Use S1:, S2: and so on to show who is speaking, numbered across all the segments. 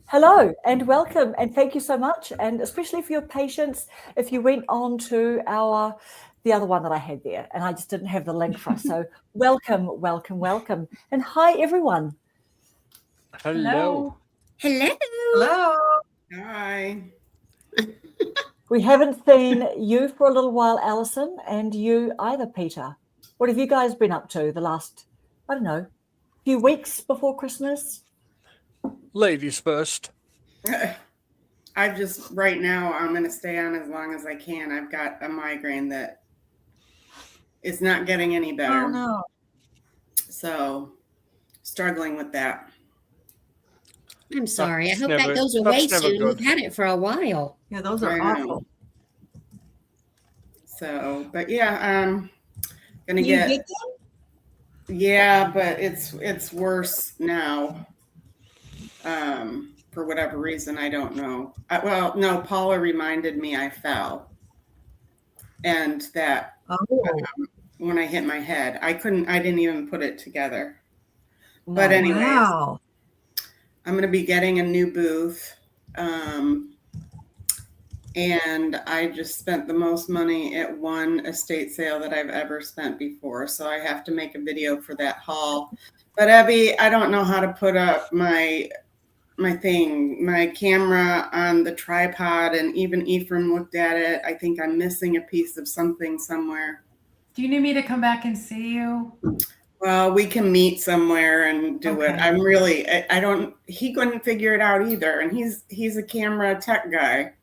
S1: Hello and welcome, and thank you so much, and especially for your patience. If you went on to the other one that I had there, and I just didn't have the link for us. So welcome, welcome, welcome, and hi everyone.
S2: Hello.
S3: Hello.
S4: Hello.
S5: Hi.
S1: We haven't seen you for a little while, Alison, and you either, Peter. What have you guys been up to the last, I don't know, few weeks before Christmas?
S2: Ladies first.
S5: I've just, right now, I'm going to stay on as long as I can. I've got a migraine that is not getting any better.
S4: Oh, no.
S5: So, struggling with that.
S3: I'm sorry.
S2: That's
S3: I hope
S2: never-
S3: that goes
S2: that's
S3: away
S2: never
S3: soon.
S2: good.
S3: We've had it for a while.
S4: Yeah, those are
S5: I know.
S4: awful.
S5: So, but yeah, going to
S4: You
S5: get,
S4: get them?
S5: yeah, but it's worse now. For whatever reason, I don't know. Well, no, Paula reminded me I fell. And that
S4: Oh,
S5: when I hit my head, I didn't even put it together. But
S1: No.
S5: anyways,
S4: wow.
S5: I'm going to be getting a new booth. And I just spent the most money at one estate sale that I've ever spent before. So I have to make a video for that haul. But Abby, I don't know how to put up my camera on the tripod, and even Ephraim looked at it. I think I'm missing a piece of something somewhere.
S6: Do you need me to come back and see you?
S5: Well, we can meet somewhere and do it.
S6: Okay.
S5: I'm really, I don't, he couldn't figure it out either. And he's a camera tech guy.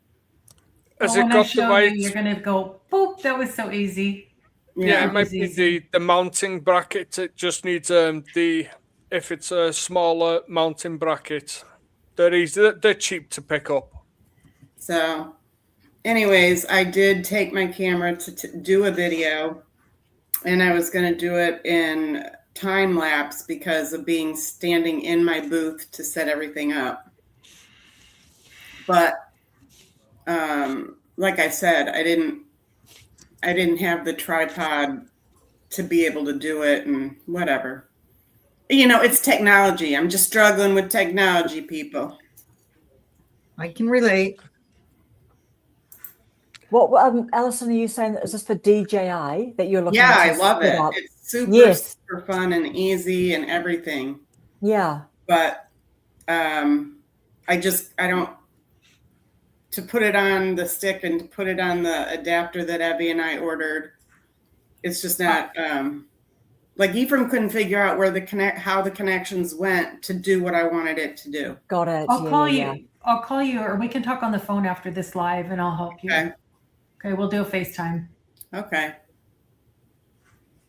S2: Has
S6: Well,
S2: it
S6: when I
S2: got the
S6: show
S2: right?
S6: you, you're gonna go boop. That was so easy.
S2: Yeah,
S5: Yeah.
S2: it might be
S6: easy.
S2: the mounting bracket. It just needs if it's a smaller mounting bracket, they're easy. They're cheap to pick up.
S5: So anyways, I did take my camera to do a video, and I was going to do it in time lapse because of being standing in my booth to set everything up. But like I said, I didn't have the tripod to be able to do it, and whatever. You know, it's technology. I'm just struggling with technology, people.
S4: I can relate.
S1: What, Alison, are you saying that is this for DJI that you're looking
S5: Yeah,
S1: to
S5: I love
S1: set
S5: it.
S1: up?
S5: It's super,
S1: Yes.
S5: super fun and easy and everything.
S1: Yeah.
S5: But I don't, to put it on the stick and to put it on the adapter that Abby and I ordered, it's just not, like Ephraim couldn't figure out how the connections went to do what I wanted it to do.
S1: Got it.
S6: I'll
S1: Yeah,
S6: call
S1: yeah,
S6: you. I'll call you, or we can talk on the phone after this live, and I'll help you.
S5: Okay.
S6: Okay, we'll do a FaceTime.
S5: Okay.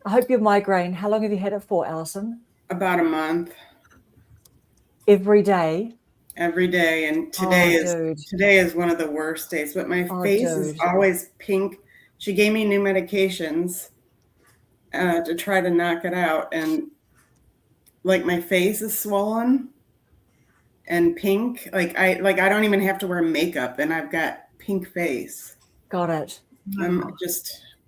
S1: I hope your migraine, how long have you had it for, Alison?
S5: About a month.
S1: Every day?
S5: Every day. And
S1: dude.
S5: today is one of the worst days, but my face is
S1: dude.
S5: always pink. She gave me new medications to try to knock it out. And like my face is swollen and pink. Like I don't even have to wear makeup and I've got pink face.
S1: Got it.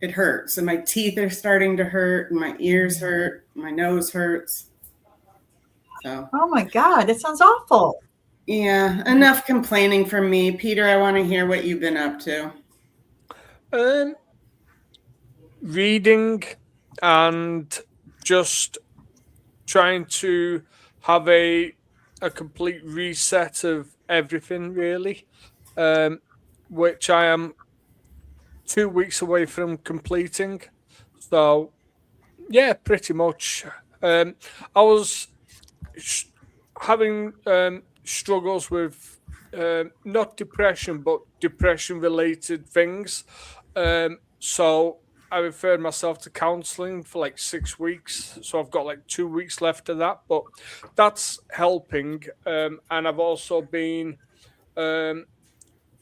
S5: It hurts. And my teeth are starting to hurt, and my ears hurt, my nose hurts. So
S4: Oh my God, it sounds awful.
S5: yeah, enough complaining from me. Peter, I want to hear what you've been up to.
S2: Reading and just trying to have a complete reset of everything, really, which I am 2 weeks away from completing. So, yeah, pretty much. I was having struggles with not depression, but depression-related things. So I referred myself to counselling for like 6 weeks. So I've got like 2 weeks left of that, but that's helping. And I've also been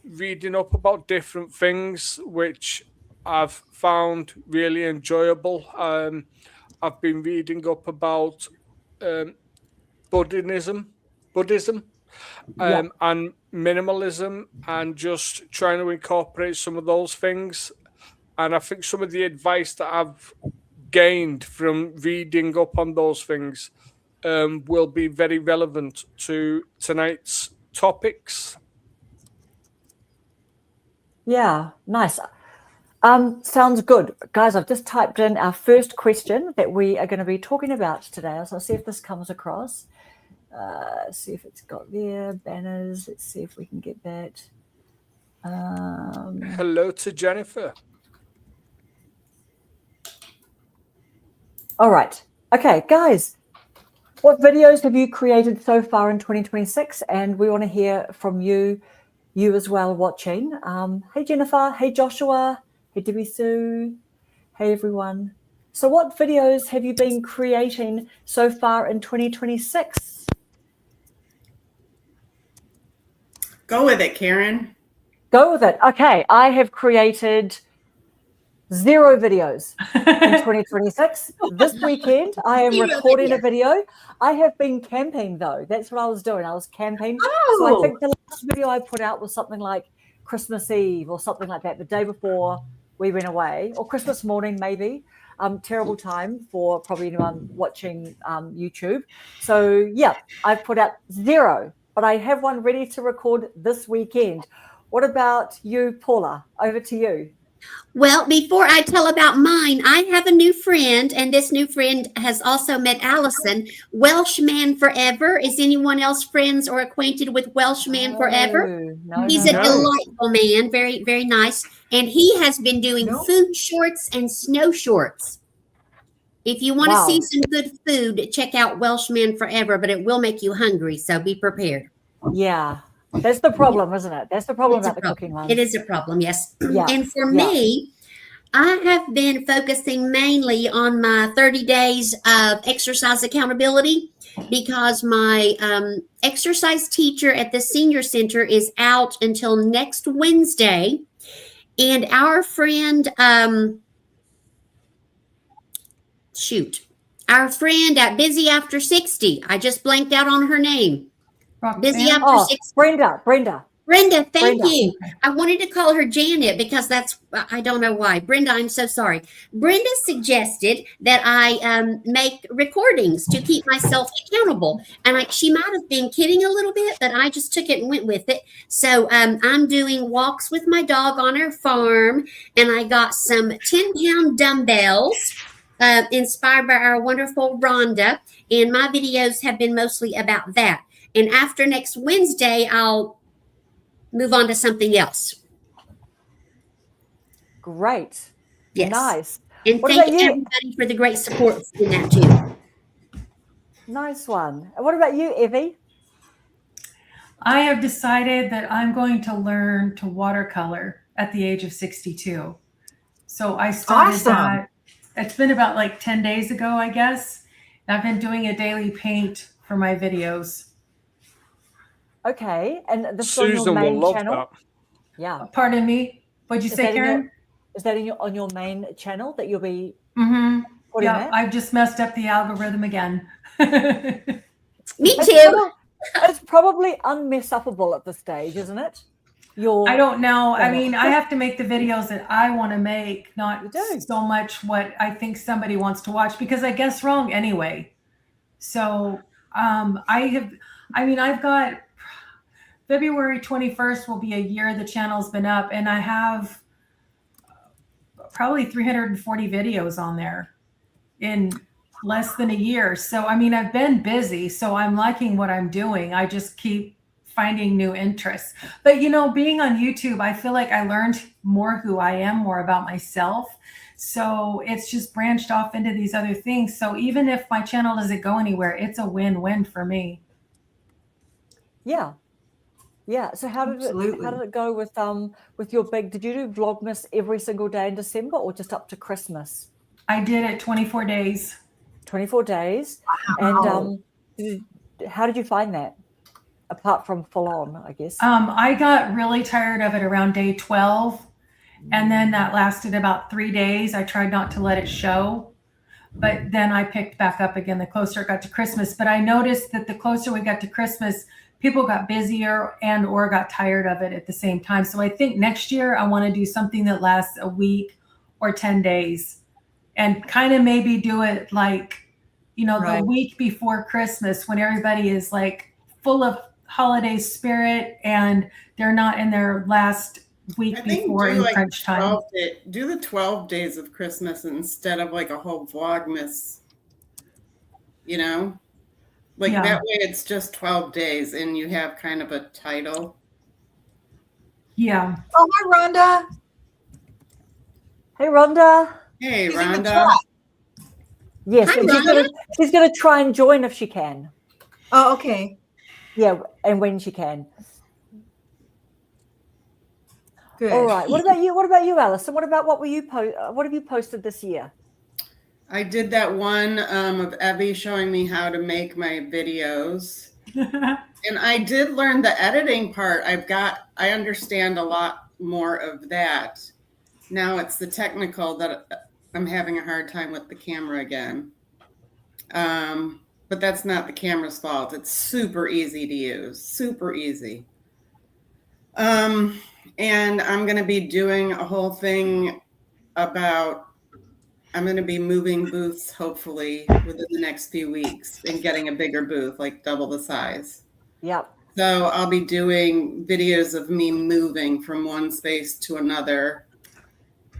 S2: reading up about different things, which I've found really enjoyable. I've been reading up about Buddhism, and minimalism, and just trying to incorporate some of those things. And I think some of the advice that I've gained from reading up on those things will be very relevant to tonight's topics.
S1: Yeah, nice. Sounds good. Guys, I've just typed in our first question that we are going to be talking about today. So I'll see if this comes across. See if it's got there. Banners. Let's see if we can get that.
S2: Hello to Jennifer.
S1: All right. Okay, guys. What videos have you created so far in 2026? And we want to hear from you as well watching. Hey, Jennifer. Hey, Joshua. Hey, Debbie Sue. Hey, everyone. So what videos have you been creating so far in 2026?
S5: Go with it, Karen.
S1: Go with it. Okay, I have created 0 videos in 2026. This weekend, I am recording a video. I have been camping, though. That's what I was doing. I was camping. So I think the last video I put out was something like Christmas Eve or something like that, the day before we went away, or Christmas morning, maybe. Terrible time for probably anyone watching YouTube. So, yeah, I've put out 0, but I have one ready to record this weekend. What about you, Paula? Over to you.
S3: Well, before I tell about mine, I have a new friend, and this new friend has also met Allison. Welshman Forever. Is anyone else friends or acquainted with Welshman Forever?
S1: No,
S3: He's a delightful man, very, very nice. And he has been doing food shorts and snow shorts. If you want to see some good food, check out Welshman Forever, but it will make you hungry, so be prepared.
S1: Yeah, that's the problem, isn't it? That's the problem about the cooking one.
S3: It is a problem, yes.
S1: Yeah.
S3: And for me, I have been focusing mainly on my 30 days of exercise accountability because my exercise teacher at the senior center is out until next Wednesday. And our friend, our friend at Busy After 60, I just blanked out on her name. Busy After 60. Brenda, thank you. I wanted to call her Janet because I don't know why. Brenda, I'm so sorry. Brenda suggested that I make recordings to keep myself accountable. And she might have been kidding a little bit, but I just took it and went with it. So I'm doing walks with my dog on our farm, and I got some 10-pound dumbbells inspired by our wonderful Rhonda. And my videos have been mostly about that. And after next Wednesday, I'll move on to something else.
S1: Great.
S3: Yes.
S1: Nice.
S3: And
S1: What
S3: thank
S1: about you?
S3: everybody for the great support in that too.
S1: Nice one. And what about you, Evie?
S6: I have decided that I'm going to learn to watercolor at the age of 62. So I started that. It's been about like 10 days ago, I guess. And I've been doing a daily paint for my videos.
S1: Okay. And this is on your
S2: Susan will
S1: main
S2: love
S1: channel?
S2: that.
S1: Yeah.
S6: Pardon me. What'd you say, Karen?
S1: Is that on your main channel that you'll be
S6: Mm-hmm.
S1: putting
S6: Yeah,
S1: that?
S6: I've just messed up the algorithm again.
S3: Me
S1: It's
S3: too.
S1: It's probably unmess-upable at this stage, isn't it?
S6: I don't know. I
S1: Yeah.
S6: mean, I have to make the videos that I want to make, not
S1: You do.
S6: so much what I think somebody wants to watch because I guess wrong anyway. So I've got February 21st will be a year the channel's been up, and I have probably 340 videos on there in less than a year. So, I mean, I've been busy, so I'm liking what I'm doing. I just keep finding new interests. But, being on YouTube, I feel like I learned more who I am, more about myself. So it's just branched off into these other things. So even if my channel doesn't go anywhere, it's a win-win for me.
S1: Yeah. Yeah. So how did it go with your big, did you do Vlogmas every single day in December or just up to Christmas?
S6: I did it 24 days.
S1: 24 days.
S4: Wow.
S1: And how did you find that? Apart from full on, I guess.
S6: I got really tired of it around day 12. And then that lasted about 3 days. I tried not to let it show. But then I picked back up again the closer it got to Christmas. But I noticed that the closer we got to Christmas, people got busier and or got tired of it at the same time. So I think next year I want to do something that lasts a week or 10 days and kind of maybe do it like,
S4: Right.
S6: the week before Christmas when everybody is like full of holiday spirit, and they're not in their last week before in crunch time.
S5: Do the 12 days of Christmas instead of like a whole Vlogmas, you know? Like that way it's just 12 days and you have kind of a title.
S6: Yeah.
S4: Oh, hi, Rhonda.
S1: Hey, Rhonda.
S5: Hey,
S4: She's in the
S5: Rhonda.
S4: chat.
S1: Yes,
S3: Hi,
S1: and
S3: Rhonda.
S1: she's gonna try and join if she can.
S4: Oh, okay.
S1: Yeah, and when she can.
S4: Good.
S1: All right. What about you? What about you, Alison? What about what have you posted this year?
S5: I did that one of Evie showing me how to make my videos. And I did learn the editing part. I understand a lot more of that. Now it's the technical that I'm having a hard time with the camera again. But that's not the camera's fault. It's super easy to use, super easy. And I'm going to be doing a whole thing about, I'm going to be moving booths hopefully within the next few weeks and getting a bigger booth, like double the size.
S1: Yep.
S5: So I'll be doing videos of me moving from one space to another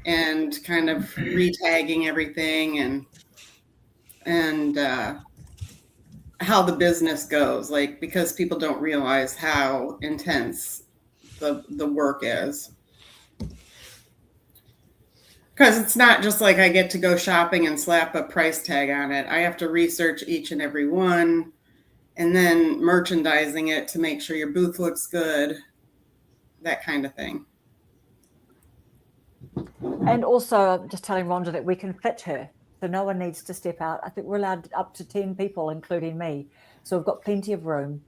S5: and kind of re-tagging everything and how the business goes, like, because people don't realize how intense the work is. Because it's not just like I get to go shopping and slap a price tag on it. I have to research each and every one and then merchandising it to make sure your booth looks good, that kind of thing.
S1: And also, I'm just telling Rhonda that we can fit her, so no one needs to step out. I think we're allowed up to 10 people, including me. So we've got plenty of room.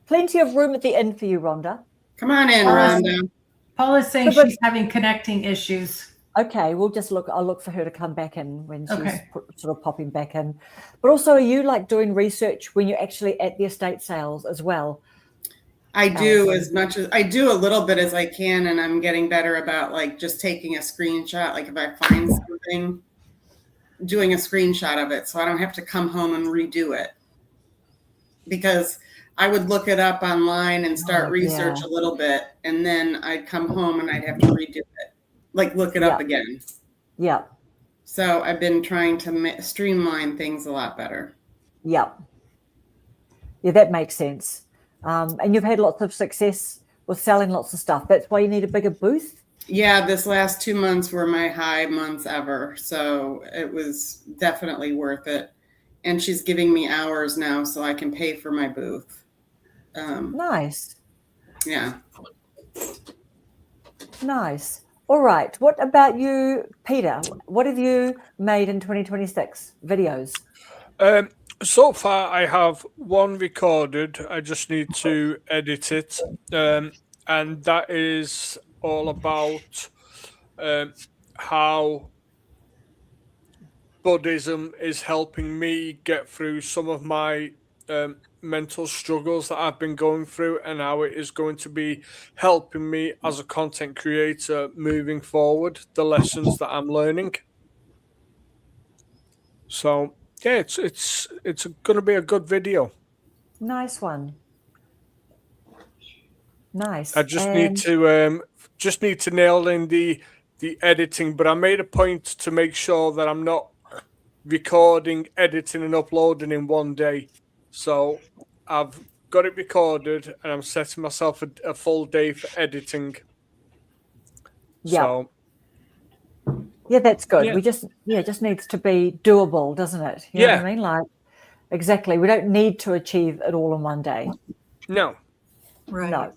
S1: Plenty of room at the inn for you, Rhonda.
S5: Come on in, Rhonda.
S6: Paula's saying she's having connecting issues.
S1: Okay, I'll look for her to come back in when she's sort of popping back in. But also, are you like doing research when you're actually at the estate sales as well?
S5: I do as much as I do a little bit as I can, and I'm getting better about like just taking a screenshot. Like if I find something, doing a screenshot of it, so I don't have to come home and redo it. Because I would look it up online and start research a little bit, and then I'd come home and I'd have to redo it, like look it up again.
S1: Yeah.
S5: So I've been trying to streamline things a lot better.
S1: Yeah. Yeah, that makes sense. And you've had lots of success with selling lots of stuff. That's why you need a bigger booth?
S5: Yeah, this last 2 months were my high months ever. So it was definitely worth it. And she's giving me hours now so I can pay for my booth.
S1: Nice.
S5: Yeah.
S1: Nice. All right. What about you, Peter? What have you made in 2026 videos?
S2: So far, I have one recorded. I just need to edit it. And that is all about how Buddhism is helping me get through some of my mental struggles that I've been going through, and how it is going to be helping me as a content creator moving forward, the lessons that I'm learning. So yeah, it's going to be a good video.
S1: Nice one. Nice.
S2: I just need to nail in the editing, but I made a point to make sure that I'm not recording, editing, and uploading in one day. So I've got it recorded, and I'm setting myself a full day for editing.
S1: Yeah.
S2: So,
S1: yeah, that's good.
S2: Yeah.
S1: We just it just needs to be doable, doesn't it? You know what I mean? Like, exactly. We don't need to achieve it all in one day.
S2: No.
S4: Right.
S1: No.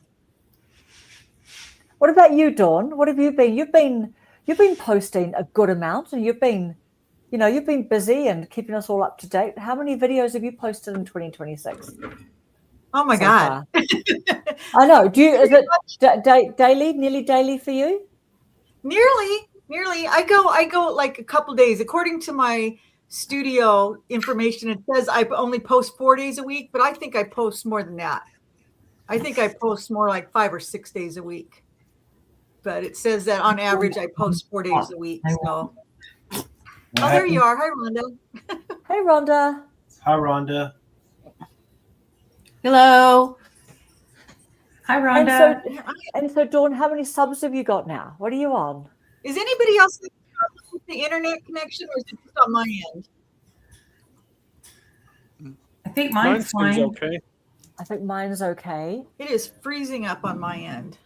S1: What about you, Dawn? What have you been? You've been posting a good amount, and you've been busy and keeping us all up to date. How many videos have you posted in 2026?
S4: Oh my God.
S1: I know. Is it daily, nearly daily for you?
S4: Nearly. I go like a couple days. According to my studio information, it says I only post 4 days a week, but I think I post more than that. I think I post more like 5 or 6 days a week. But it says that on average I post 4 days a week. So there you are. Hi, Rhonda.
S1: Hey, Rhonda.
S7: Hi, Rhonda.
S8: Hello.
S6: Hi, Rhonda.
S1: And so, Dawn, how many subs have you got now? What are you on?
S4: Is anybody else with the internet connection, or is it just on my end?
S6: I think mine's fine.
S2: Okay.
S1: I think mine's okay.
S4: It is freezing up on my end.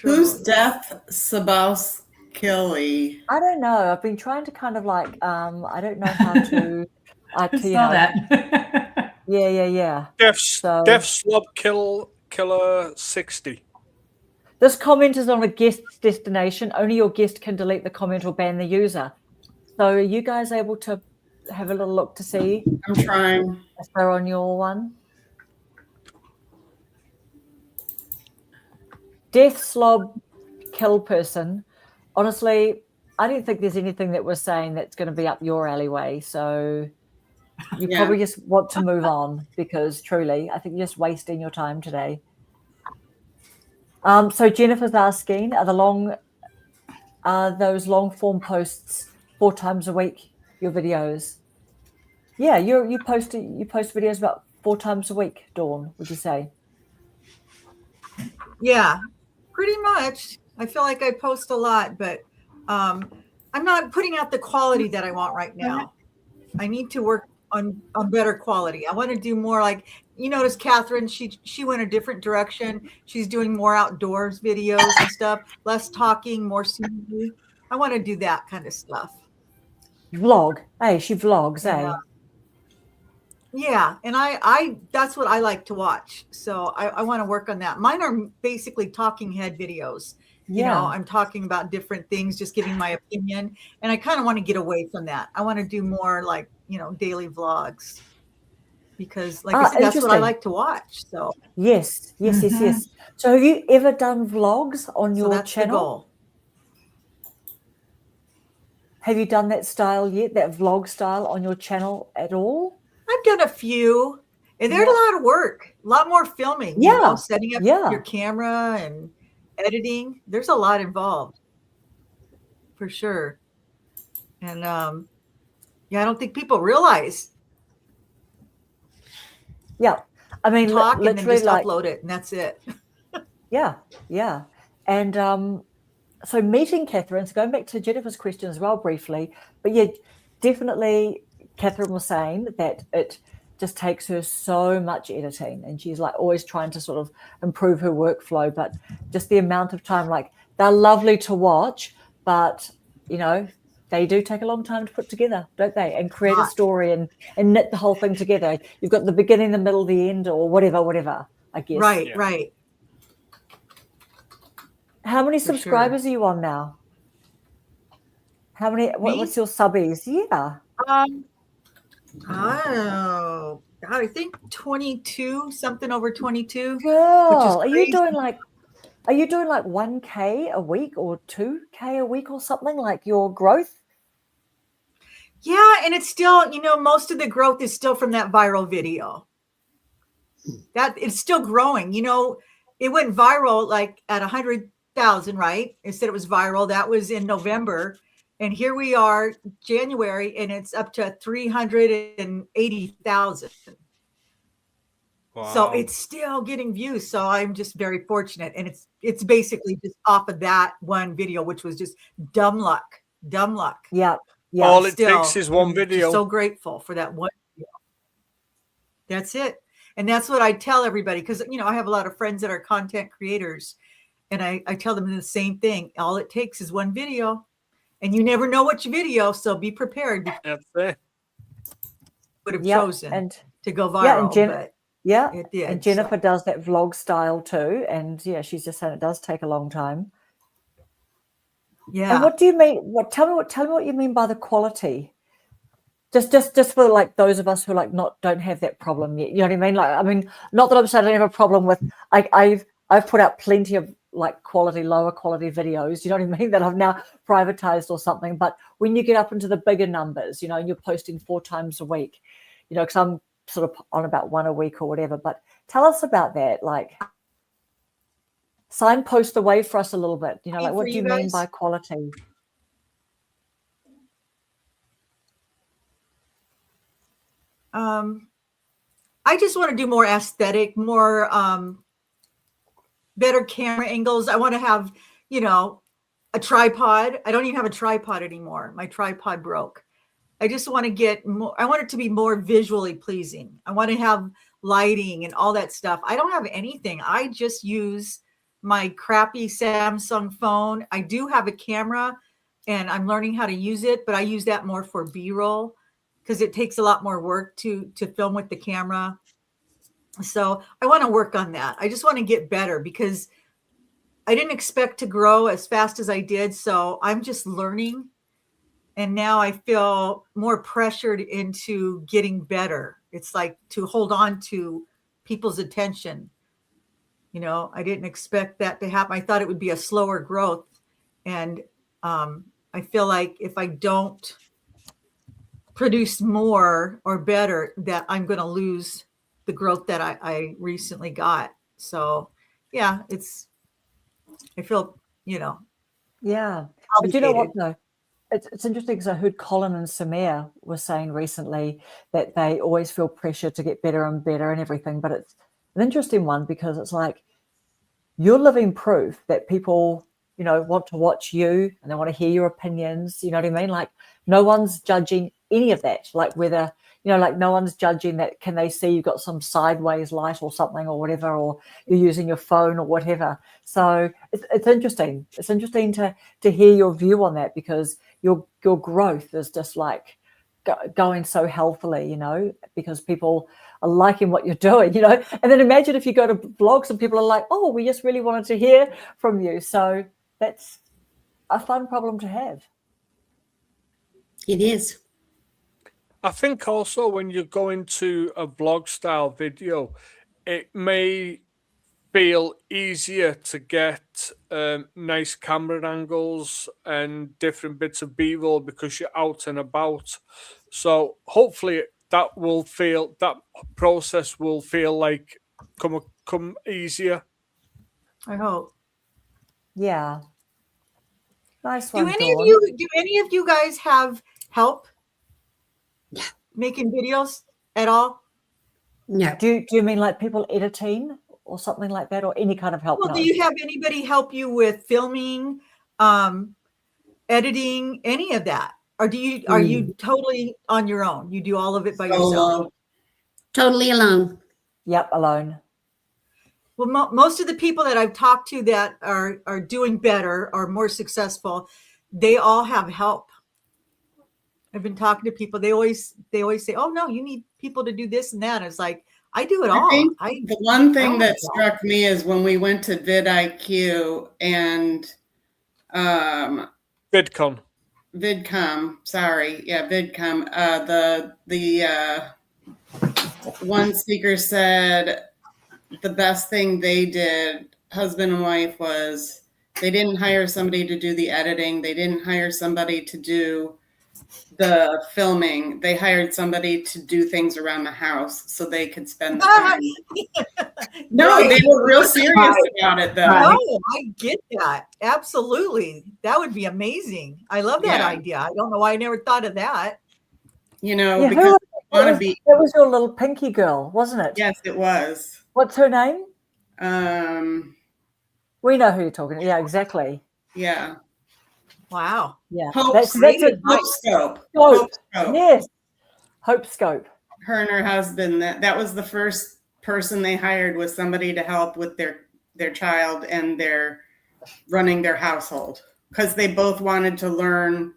S5: Who's Death Sabowskilly?
S1: I don't know. I've been trying to kind of like, I don't know how to.
S6: I saw that.
S1: Yeah.
S2: Death Slob Killer 60.
S1: This comment is on a guest destination. Only your guest can delete the comment or ban the user. So are you guys able to have a little look to see?
S5: I'm trying.
S1: If they're on your one. Death Slob Kill Person. Honestly, I don't think there's anything that we're saying that's going to be up your alleyway. So you probably just want to move on, because truly, I think you're just wasting your time today. So Jennifer's asking, are those long form posts 4 times a week your videos? Yeah, you post videos about 4 times a week, Dawn, would you say?
S4: Yeah, pretty much. I feel like I post a lot, but I'm not putting out the quality that I want right now. I need to work on better quality. I want to do more, like, you notice Catherine, she went a different direction. She's doing more outdoors videos and stuff, less talking, more scenery. I want to do that kind of stuff.
S1: Vlog. Hey, she vlogs, eh?
S4: Yeah, and I that's what I like to watch. So I want to work on that. Mine are basically talking head videos. You know, I'm talking about different things, just giving my opinion. And I kind of want to get away from that. I want to do more like, daily vlogs. Because like I said, that's what I like to watch. So
S1: yes. So have you ever done vlogs on your channel?
S4: The goal.
S1: Have you done that style yet, that vlog style on your channel at all?
S4: I've done a few, and there's a lot of work, a lot more filming, setting up your camera and editing. There's a lot involved for sure. And I don't think people realize.
S1: Yeah. I mean,
S4: talk and then just upload it, and that's it.
S1: Yeah. And so meeting Catherine, so going back to Jennifer's question as well briefly, but yeah, definitely Catherine was saying that it just takes her so much editing, and she's like always trying to sort of improve her workflow, but just the amount of time, like they're lovely to watch, but they do take a long time to put together, don't they? And create a story and knit the whole thing together. You've got the beginning, the middle, the end, or whatever, I guess.
S4: Right.
S1: How many subscribers are you on now? How many? What's your subbies? Yeah.
S4: I think 22, something over 22.
S1: Girl, are you doing like 1K a week or 2K a week or something, like your growth?
S4: Yeah, and it's still, most of the growth is still from that viral video. That it's still growing. It went viral like at 100,000, right? It said it was viral. That was in November. And here we are, January, and it's up to 380,000. Wow. So it's still getting views. So I'm just very fortunate. And it's basically just off of that one video, which was just dumb luck.
S1: Yeah.
S2: All it takes is one video.
S4: So grateful for that one video. That's it. And that's what I tell everybody, because, I have a lot of friends that are content creators, and I tell them the same thing. All it takes is one video. And you never know which video, so be prepared.
S2: That's it.
S4: Would have chosen to go viral.
S1: It did. And Jennifer does that vlog style too. And she's just saying it does take a long time.
S4: Yeah.
S1: And what do you mean? Tell me what you mean by the quality. Just for like those of us who don't have that problem yet. You know what I mean? Not that I'm saying I don't have a problem with. I've put out plenty of lower quality videos, you know what I mean, that I've now privatized or something. But when you get up into the bigger numbers, and you're posting 4 times a week, because I'm sort of on about 1 a week or whatever. But tell us about that, signpost the way for us a little bit, what do you mean by quality?
S4: I just want to do more aesthetic, more better camera angles. I want to have, a tripod. I don't even have a tripod anymore. My tripod broke. I just want to get more. I want it to be more visually pleasing. I want to have lighting and all that stuff. I don't have anything. I just use my crappy Samsung phone. I do have a camera and I'm learning how to use it, but I use that more for B-roll because it takes a lot more work to film with the camera. So I want to work on that. I just want to get better because I didn't expect to grow as fast as I did. So I'm just learning. And now I feel more pressured into getting better. It's like to hold on to people's attention. I didn't expect that to happen. I thought it would be a slower growth. And I feel like if I don't produce more or better, that I'm going to lose the growth that I recently got. So yeah, I feel,
S1: Yeah. But you know what though? It's interesting because I heard Colin and Samir were saying recently that they always feel pressure to get better and better and everything. But it's an interesting one because it's like you're living proof that people, want to watch you and they want to hear your opinions. You know what I mean? Like no one's judging any of that. Like whether, like no one's judging that. Can they see you've got some sideways light or something or whatever, or you're using your phone or whatever. So it's interesting. It's interesting to hear your view on that because your growth is just like going so healthily, because people are liking what you're doing, and then imagine if you go to blogs and people are like, oh, we just really wanted to hear from you. So that's a fun problem to have.
S3: It is.
S2: I think also when you're going to a vlog style video, it may feel easier to get nice camera angles and different bits of B-roll because you're out and about. So hopefully that process will feel like come easier.
S4: I hope.
S1: Yeah. Nice one.
S4: Do any of you guys have help making videos at all?
S3: No.
S1: Do you mean like people editing or something like that, or any kind of help?
S4: Well,
S1: no.
S4: Do you have anybody help you with filming, editing, any of that? Or are you totally on your own? You do all of it by yourself?
S3: Totally alone.
S1: Yep, alone.
S4: Well, most of the people that I've talked to that are doing better or more successful, they all have help. I've been talking to people. They always say, "Oh no, you need people to do this and that." And it's like I do it all.
S5: The one thing that struck me is when we went to vidIQ and
S2: VidCon.
S5: Sorry, yeah, VidCon. The one speaker said the best thing they did, husband and wife, was they didn't hire somebody to do the editing. They didn't hire somebody to do the filming. They hired somebody to do things around the house so they could spend the time. No, they were real serious about it though.
S4: No, I get that. Absolutely. That would be amazing. I love that idea. I don't know why I never thought of that.
S5: Because
S1: it was your little pinky girl, wasn't it?
S5: Yes, it was.
S1: What's her name? We know who you're talking about. Yeah, exactly.
S5: Yeah.
S4: Wow.
S1: Yeah.
S5: That's HopeScope.
S1: Yes. HopeScope.
S5: Her and her husband, that was the first person they hired, was somebody to help with their child and their running their household, because they both wanted to learn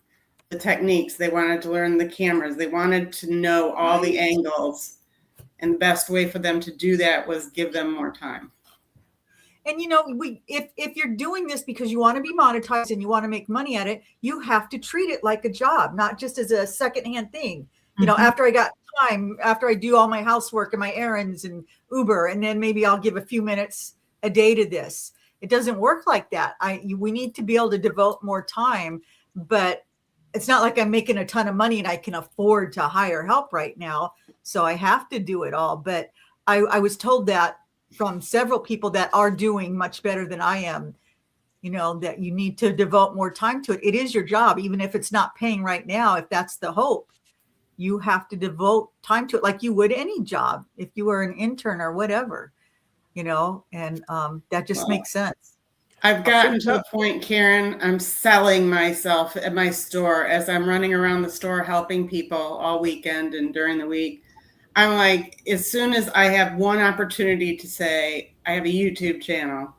S5: the techniques. They wanted to learn the cameras. They wanted to know all the angles. And the best way for them to do that was give them more time.
S4: And if you're doing this because you want to be monetized and you want to make money at it, you have to treat it like a job, not just as a secondhand thing. After I got time, after I do all my housework and my errands and Uber, and then maybe I'll give a few minutes a day to this. It doesn't work like that. We need to be able to devote more time, but it's not like I'm making a ton of money and I can afford to hire help right now. So I have to do it all. But I was told that from several people that are doing much better than I am, that you need to devote more time to it. It is your job, even if it's not paying right now, if that's the hope. you have to devote time to it like you would any job if you were an intern or whatever, and that just makes sense.
S5: I've gotten to the point, Karen, I'm selling myself at my store as I'm running around the store helping people all weekend and during the week. I'm like, as soon as I have one opportunity to say, I have a YouTube channel,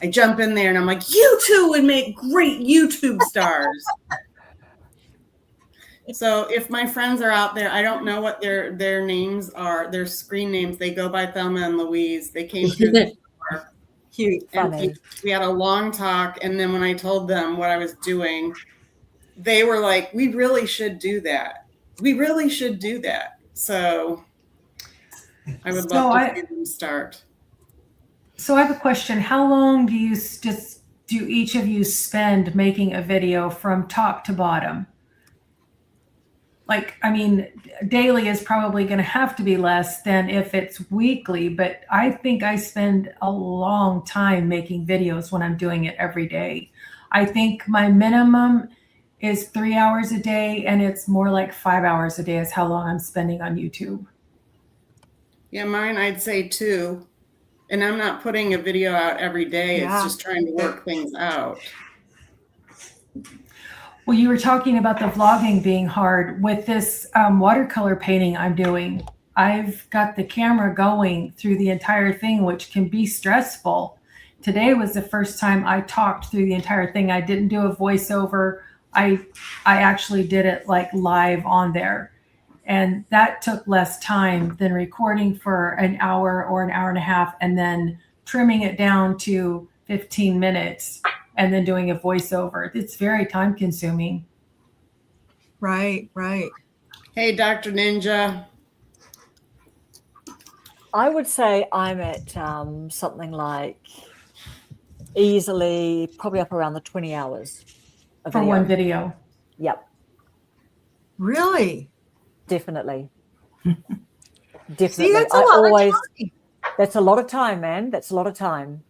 S5: I jump in there and I'm like, you two would make great YouTube stars. So if my friends are out there, I don't know what their names are, their screen names. They go by Thelma and Louise. They came through the store.
S1: Cute,
S5: and we had a long talk. And then when I told them what I was doing, they were like, we really should do that. We really should do that. So I would love to see them start.
S6: So I have a question. How long do each of you spend making a video from top to bottom? Like, I mean, daily is probably going to have to be less than if it's weekly, but I think I spend a long time making videos when I'm doing it every day. I think my minimum is 3 hours a day, and it's more like 5 hours a day is how long I'm spending on YouTube.
S5: Yeah, mine, I'd say 2. And I'm not putting a video out every day. Yeah. It's just trying to work things out.
S6: Well, you were talking about the vlogging being hard. With this watercolor painting I'm doing, I've got the camera going through the entire thing, which can be stressful. Today was the first time I talked through the entire thing. I didn't do a voiceover. I actually did it like live on there. And that took less time than recording for an hour or an hour and a half and then trimming it down to 15 minutes and then doing a voiceover. It's very time consuming.
S4: Right.
S5: Hey, Dr. Ninja.
S1: I would say I'm at something like easily probably up around the 20 hours of
S6: for one video.
S1: Yep.
S4: Really?
S1: Definitely.
S4: See, that's a lot of time.
S1: That's a lot of time, man. That's a lot of time.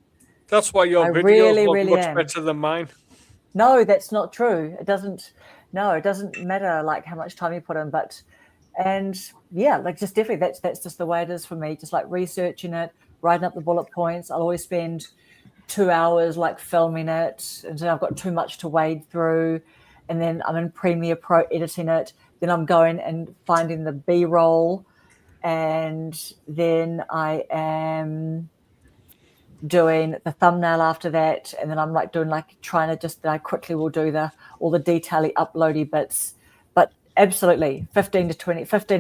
S2: That's why your videos look much better than mine.
S1: No, that's not true. It doesn't matter like how much time you put in, like just definitely that's just the way it is for me. Just like researching it, writing up the bullet points. I'll always spend 2 hours like filming it, and then I've got too much to wade through, and then I'm in Premiere Pro editing it. Then I'm going and finding the B-roll, and then I am doing the thumbnail after that, and then I'm like doing like trying to just I quickly will do all the detail-y uploady bits. But absolutely 15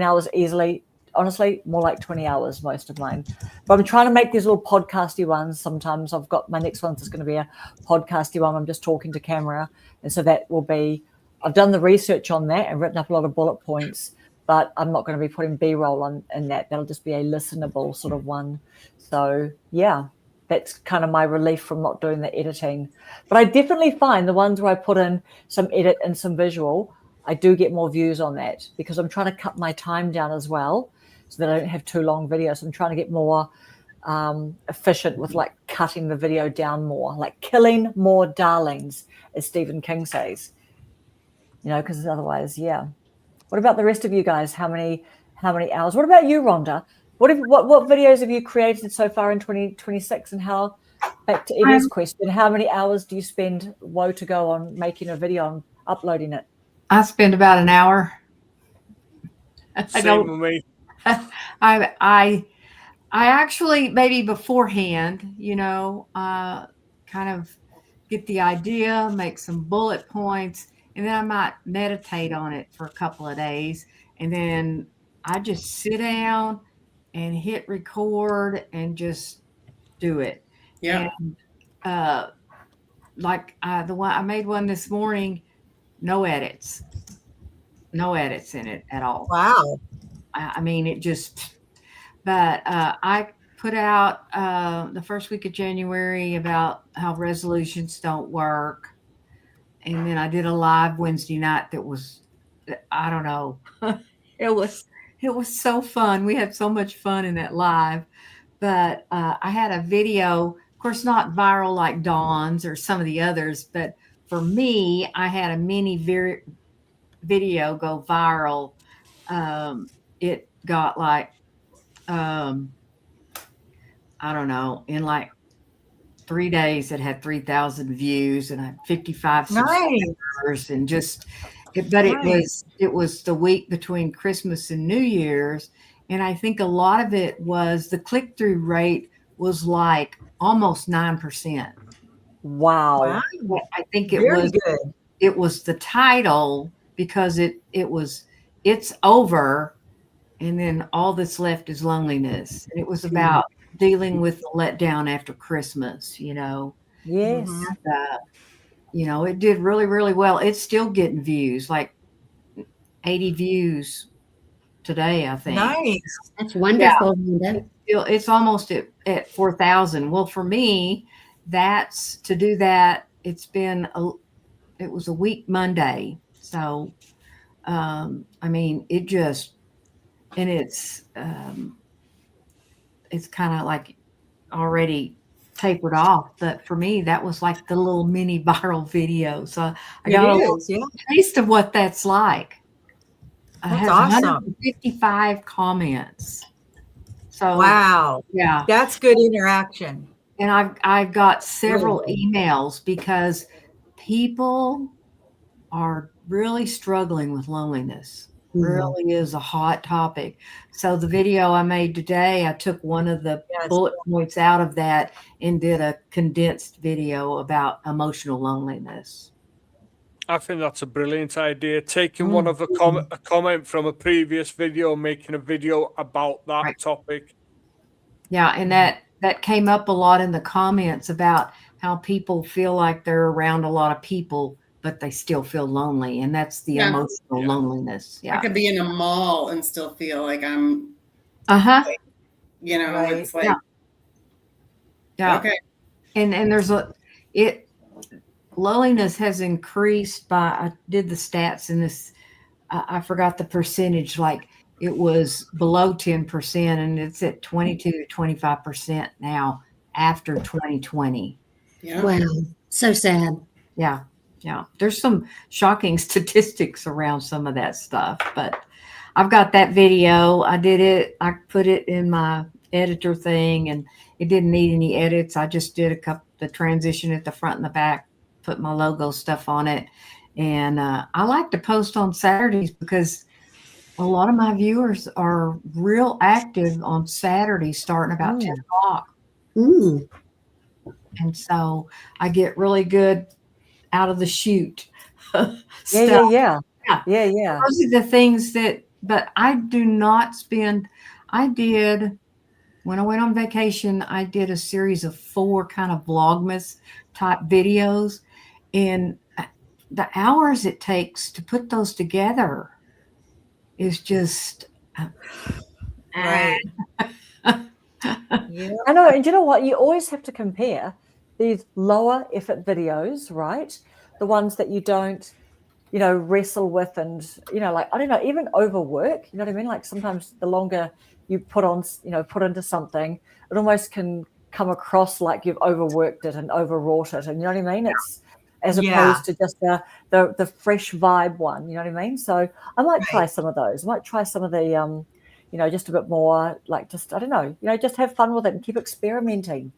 S1: hours easily. Honestly, more like 20 hours most of mine. But I'm trying to make these little podcasty ones. Sometimes I've got my next one's just going to be a podcasty one. I'm just talking to camera, and so that will be. I've done the research on that and written up a lot of bullet points, but I'm not going to be putting B-roll in that. That'll just be a listenable sort of one. So yeah, that's kind of my relief from not doing the editing. But I definitely find the ones where I put in some edit and some visual, I do get more views on that because I'm trying to cut my time down as well so that I don't have too long videos. I'm trying to get more efficient with like cutting the video down more, like killing more darlings, as Stephen King says. Because otherwise, yeah. What about the rest of you guys? How many hours? What about you, Rhonda? What videos have you created so far in 2026? And how, back to Eddie's question, how many hours do you spend woe to go on making a video and uploading it?
S7: I spend about an hour.
S2: Same with me.
S7: I actually maybe beforehand, kind of get the idea, make some bullet points. And then I might meditate on it for a couple of days. And then I just sit down and hit record and just do it.
S5: Yeah.
S7: And, the one I made one this morning, no edits in it at all.
S4: Wow.
S7: I mean, it just, but I put out the first week of January about how resolutions don't work. And then I did a live Wednesday night that was, I don't know, it was so fun. We had so much fun in that live. But I had a video, of course, not viral like Dawn's or some of the others, but for me, I had a mini video go viral it got like, I don't know, in like 3 days, it had 3,000 views and I had 55 subscribers and just, but it was the week between Christmas and New Year's. And I think a lot of it was the click-through rate was like almost 9%.
S1: Wow.
S7: I think
S4: it
S7: was the title because it's over. And then all that's left is loneliness. And it was about dealing with the letdown after Christmas, you know.
S1: Yes.
S7: You know, it did really, really well. It's still getting views, like 80 views today, I think.
S4: Nice.
S3: That's wonderful. Yeah.
S7: It's almost at 4,000. Well, for me, to do that, it was a week Monday. So, I mean, it just, and it's kind of like already tapered off, but for me that was like the little mini viral video, so I got a taste of what that's like. I had
S4: awesome.
S7: 155 comments, so
S4: wow,
S7: yeah,
S4: that's good interaction.
S7: And I've got several emails because people are really struggling with loneliness. Really is a hot topic. So the video I made today, I took one of the bullet points out of that and did a condensed video about emotional loneliness.
S2: I think that's a brilliant idea. Taking one of a comment from a previous video, making a video about that topic.
S7: Yeah, and that came up a lot in the comments about how people feel like they're around a lot of people, but they still feel lonely, and that's the emotional loneliness. Yeah,
S5: I could be in a mall and still feel like I'm.
S7: Like,
S5: you know, it's like.
S7: Yeah.
S5: Okay.
S7: And there's loneliness has increased by. I did the stats in this. I forgot the percentage. Like it was below 10%, and it's at 22 to 25% now after 2020.
S5: Yeah.
S3: Wow, so sad.
S7: Yeah. Yeah, there's some shocking statistics around some of that stuff, but I've got that video. I did it. I put it in my editor thing and it didn't need any edits. I just did the transition at the front and the back, put my logo stuff on it. And I like to post on Saturdays because a lot of my viewers are real active on Saturdays starting about 10 o'clock. And so I get really good out of the chute.
S1: Yeah. Those
S7: are the things but I do not spend. When I went on vacation, I did a series of 4 kind of Vlogmas type videos, and the hours it takes to put those together is just
S1: right. I know, and you know what? You always have to compare these lower effort videos, right? The ones that you don't, wrestle with and, like, I don't know, even overwork, you know what I mean? Like sometimes the longer you put into something, it almost can come across like you've overworked it and overwrought it. And you know what I mean? It's as opposed to just the fresh vibe one, you know what I mean? So I might try some of those. I might try some of the, just a bit more like just, I don't know, just have fun with it and keep experimenting.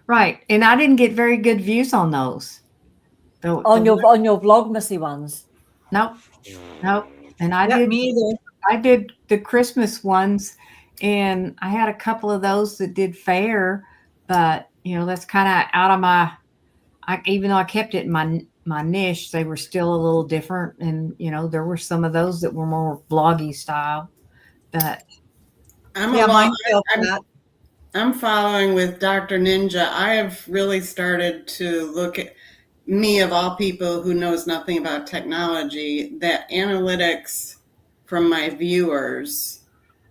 S7: Right. And I didn't get very good views on those.
S1: On your Vlogmasy ones.
S7: Nope. And I did the Christmas ones, and I had a couple of those that did fair, but that's kind of out of even though I kept it in my niche, they were still a little different. And, there were some of those that were more vloggy style, but
S5: I'm following with Dr. Ninja. I have really started to look at me, of all people who knows nothing about technology, that analytics from my viewers,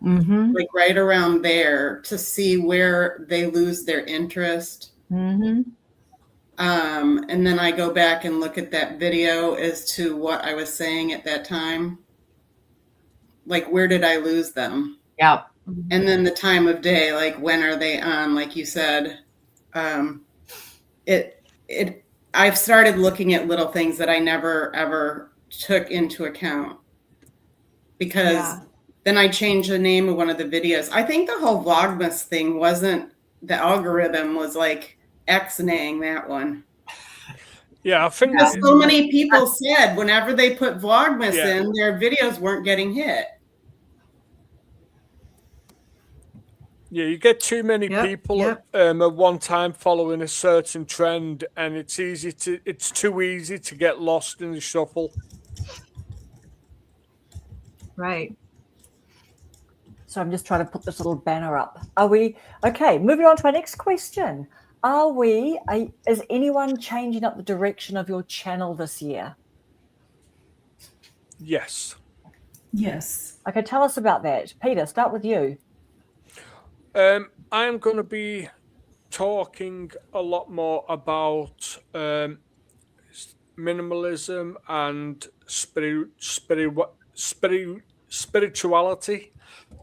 S5: like right around there, to see where they lose their interest. And then I go back and look at that video as to what I was saying at that time. Like, where did I lose them?
S7: Yeah.
S5: And then the time of day, like when are they on? Like you said, I've started looking at little things that I never ever took into account, because then I changed the name of one of the videos. I think the whole Vlogmas thing wasn't, the algorithm was like X-naying that one.
S2: Yeah, I think
S5: because so many people said whenever they put Vlogmas in, their videos weren't getting hit.
S2: Yeah, you get too many people at one time following a certain trend, and it's too easy to get lost in the shuffle.
S4: Right.
S1: So I'm just trying to put this little banner up. Are we okay? Moving on to our next question. Is anyone changing up the direction of your channel this year?
S2: Yes.
S6: Yes.
S1: Okay, tell us about that. Peter, start with you.
S2: I'm going to be talking a lot more about minimalism and spirituality.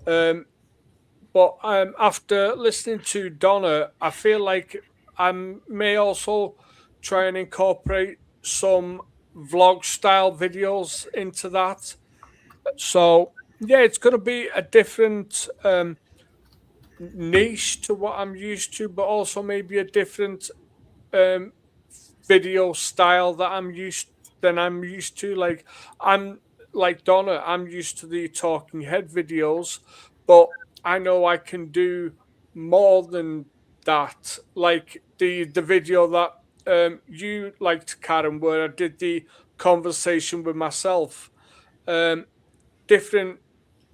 S2: But after listening to Donna, I feel like I may also try and incorporate some vlog style videos into that. So yeah, it's going to be a different niche to what I'm used to, but also maybe a different video style that I'm used to. Like I'm like Donna, I'm used to the talking head videos, but I know I can do more than that. Like the video that you liked, Karen, where I did the conversation with myself, different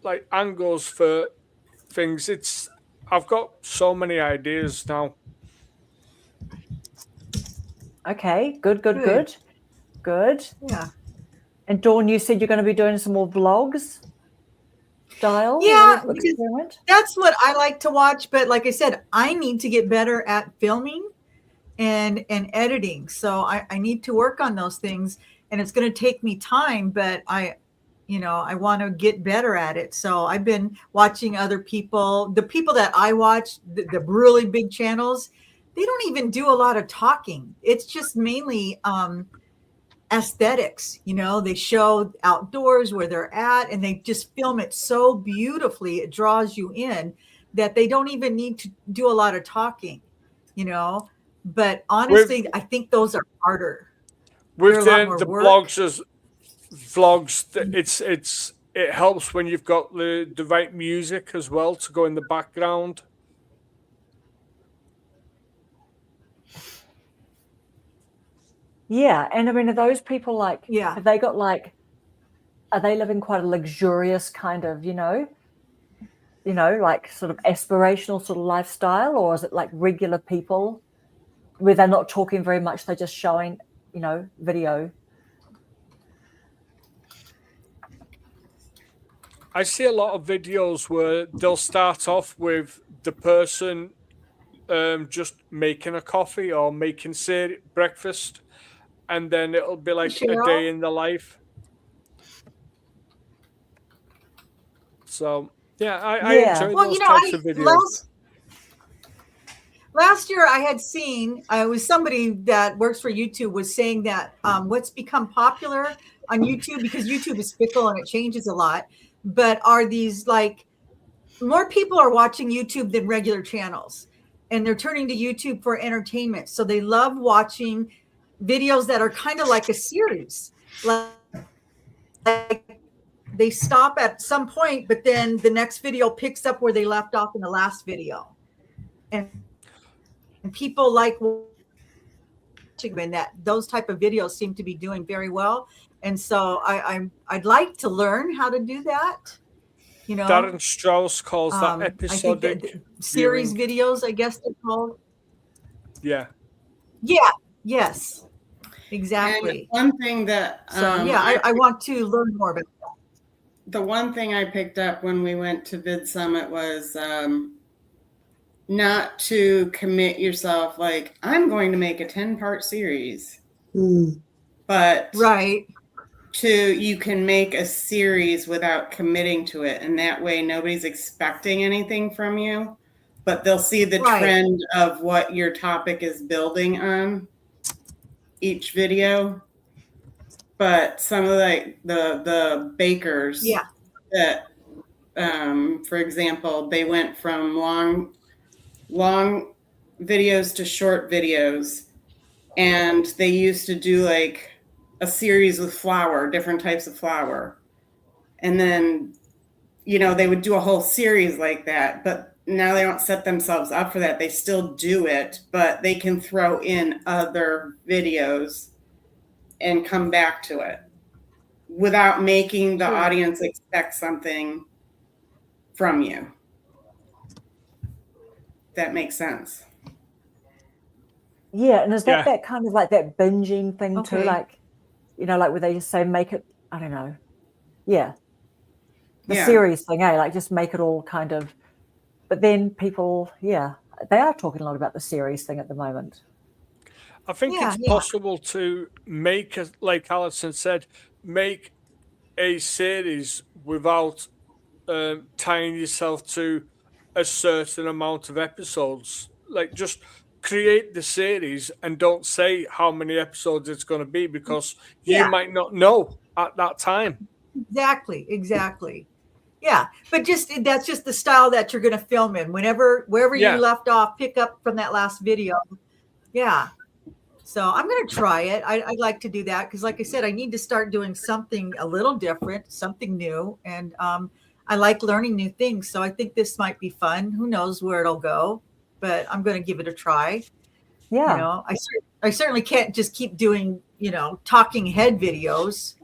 S2: like angles for things. I've got so many ideas now.
S1: Okay, good.
S4: Yeah.
S1: And Dawn, you said you're going to be doing some more vlogs style.
S4: Yeah, that's what I like to watch. But like I said, I need to get better at filming and editing. So I need to work on those things, and it's going to take me time, but I want to get better at it. So I've been watching other people. The people that I watch, the really big channels, they don't even do a lot of talking. It's just mainly aesthetics. They show outdoors where they're at, and they just film it so beautifully. It draws you in that they don't even need to do a lot of talking, But honestly, I think those are harder.
S2: With the vlogs, it helps when you've got the right music as well to go in the background.
S1: Yeah, and I mean, are those people like? Yeah, have they got like? Are they living quite a luxurious kind of, like sort of aspirational sort of lifestyle, or is it like regular people where they're not talking very much, they're just showing, video?
S2: I see a lot of videos where they'll start off with the person just making a coffee or making breakfast, and then it'll be like a day in the life. So yeah, I enjoy those types of videos.
S4: Last year I had seen, was somebody that works for YouTube was saying that what's become popular on YouTube, because YouTube is fickle and it changes a lot, but are these like more people are watching YouTube than regular channels, and they're turning to YouTube for entertainment. So they love watching videos that are kind of like a series. Like they stop at some point, but then the next video picks up where they left off in the last video. And people like watching that. Those type of videos seem to be doing very well. And so I'd like to learn how to do that.
S2: Darren Strauss calls that episodic
S4: series videos, I guess they're called.
S2: Yeah.
S4: Yeah. Yes. Exactly.
S5: And one thing that
S4: I want to learn more about that.
S5: The one thing I picked up when we went to Vid Summit was not to commit yourself like, I'm going to make a 10-part series. But you can make a series without committing to it. And that way nobody's expecting anything from you, but they'll see the trend of what your topic is building on each video. But some of the bakers that For example, they went from long videos to short videos, and they used to do like a series with flour, different types of flour. And then, they would do a whole series like that, but now they don't set themselves up for that. They still do it, but they can throw in other videos and come back to it without making the audience expect something from you. That makes sense.
S1: Yeah, and is that kind of like that binging thing too? Like, like where they just say make it, I don't know. Yeah. The series thing, like just make it all kind of, but then people, they are talking a lot about the series thing at the moment.
S2: I think it's possible to make, like Alison said, make a series without tying yourself to a certain amount of episodes. Like just create the series and don't say how many episodes it's going to be, because you might not know at that time.
S4: Exactly. Yeah, but that's just the style that you're going to film in. Wherever you left off, pick up from that last video. Yeah. So I'm going to try it. I'd like to do that because, like I said, I need to start doing something a little different, something new. And I like learning new things. So I think this might be fun. Who knows where it'll go, but I'm going to give it a try.
S1: Yeah.
S4: I certainly can't just keep doing, talking head videos.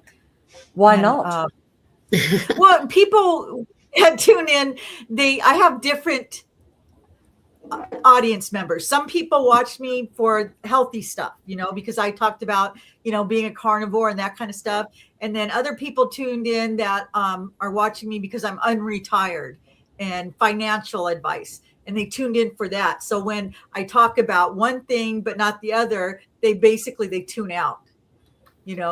S1: Why not?
S4: Well, people tune in. I have different audience members. Some people watch me for healthy stuff, because I talked about, being a carnivore and that kind of stuff. And then other people tuned in that are watching me because I'm unretired and financial advice. And they tuned in for that. So when I talk about one thing but not the other, they tune out.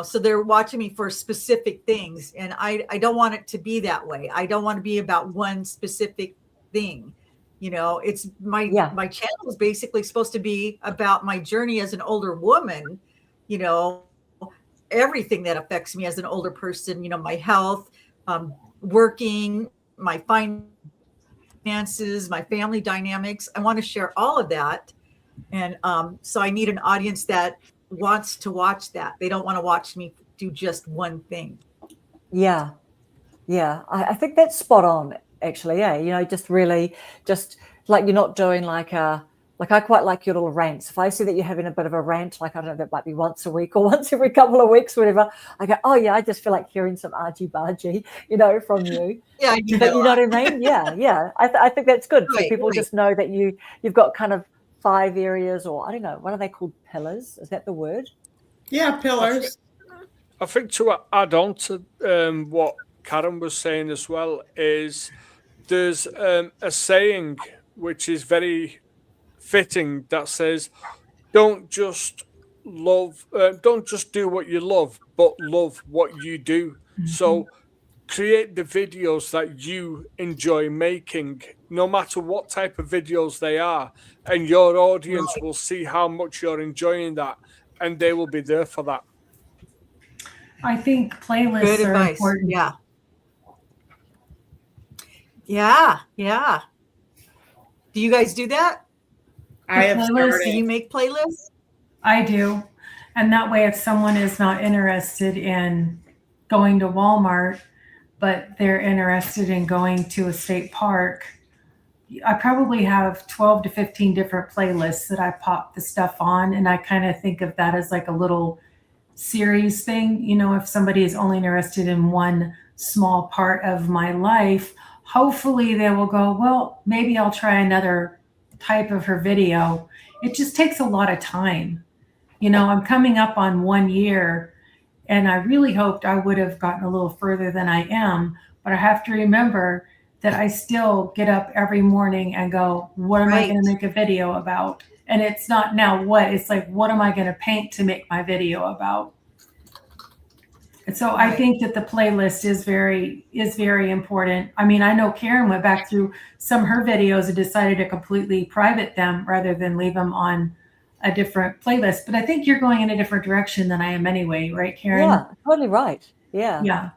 S4: So they're watching me for specific things. And I don't want it to be that way. I don't want to be about one specific thing. It's my channel is basically supposed to be about my journey as an older woman, everything that affects me as an older person, my health, working, my finances, my family dynamics. I want to share all of that. And so I need an audience that wants to watch that. They don't want to watch me do just one thing.
S1: Yeah. I think that's spot on, actually. Yeah. Just really, just like you're not doing like I quite like your little rants. If I see that you're having a bit of a rant, like, I don't know, that might be once a week or once every couple of weeks, whatever, I go, oh yeah, I just feel like hearing some argy-bargy, from you.
S4: Yeah.
S1: You know what I mean? Yeah. I think that's good. So people just know that you've got kind of 5 areas, or I don't know, what are they called? Pillars? Is that the word?
S5: Yeah, pillars.
S2: I think to add on to what Karen was saying as well is there's a saying which is very fitting that says, don't just do what you love, but love what you do. Mm-hmm. So create the videos that you enjoy making, no matter what type of videos they are, and your audience will see how much you're enjoying that, and they will be there for that.
S6: I think playlists are important.
S4: Yeah. Do you guys do that?
S5: I have started.
S4: Do you make playlists?
S6: I do. And that way, if someone is not interested in going to Walmart, but they're interested in going to a state park, I probably have 12 to 15 different playlists that I pop the stuff on. And I kind of think of that as like a little series thing. If somebody is only interested in one small part of my life, hopefully they will go, well, maybe I'll try another type of her video. It just takes a lot of time. I'm coming up on 1 year, and I really hoped I would have gotten a little further than I am. But I have to remember that I still get up every morning and go, what am I going to make a video about? And it's not now what, it's like, what am I going to paint to make my video about? And so I think that the playlist is very important. I mean, I know Karen went back through some of her videos and decided to completely private them rather than leave them on a different playlist. But I think you're going in a different direction than I am anyway, right, Karen?
S1: Yeah, totally right. Yeah.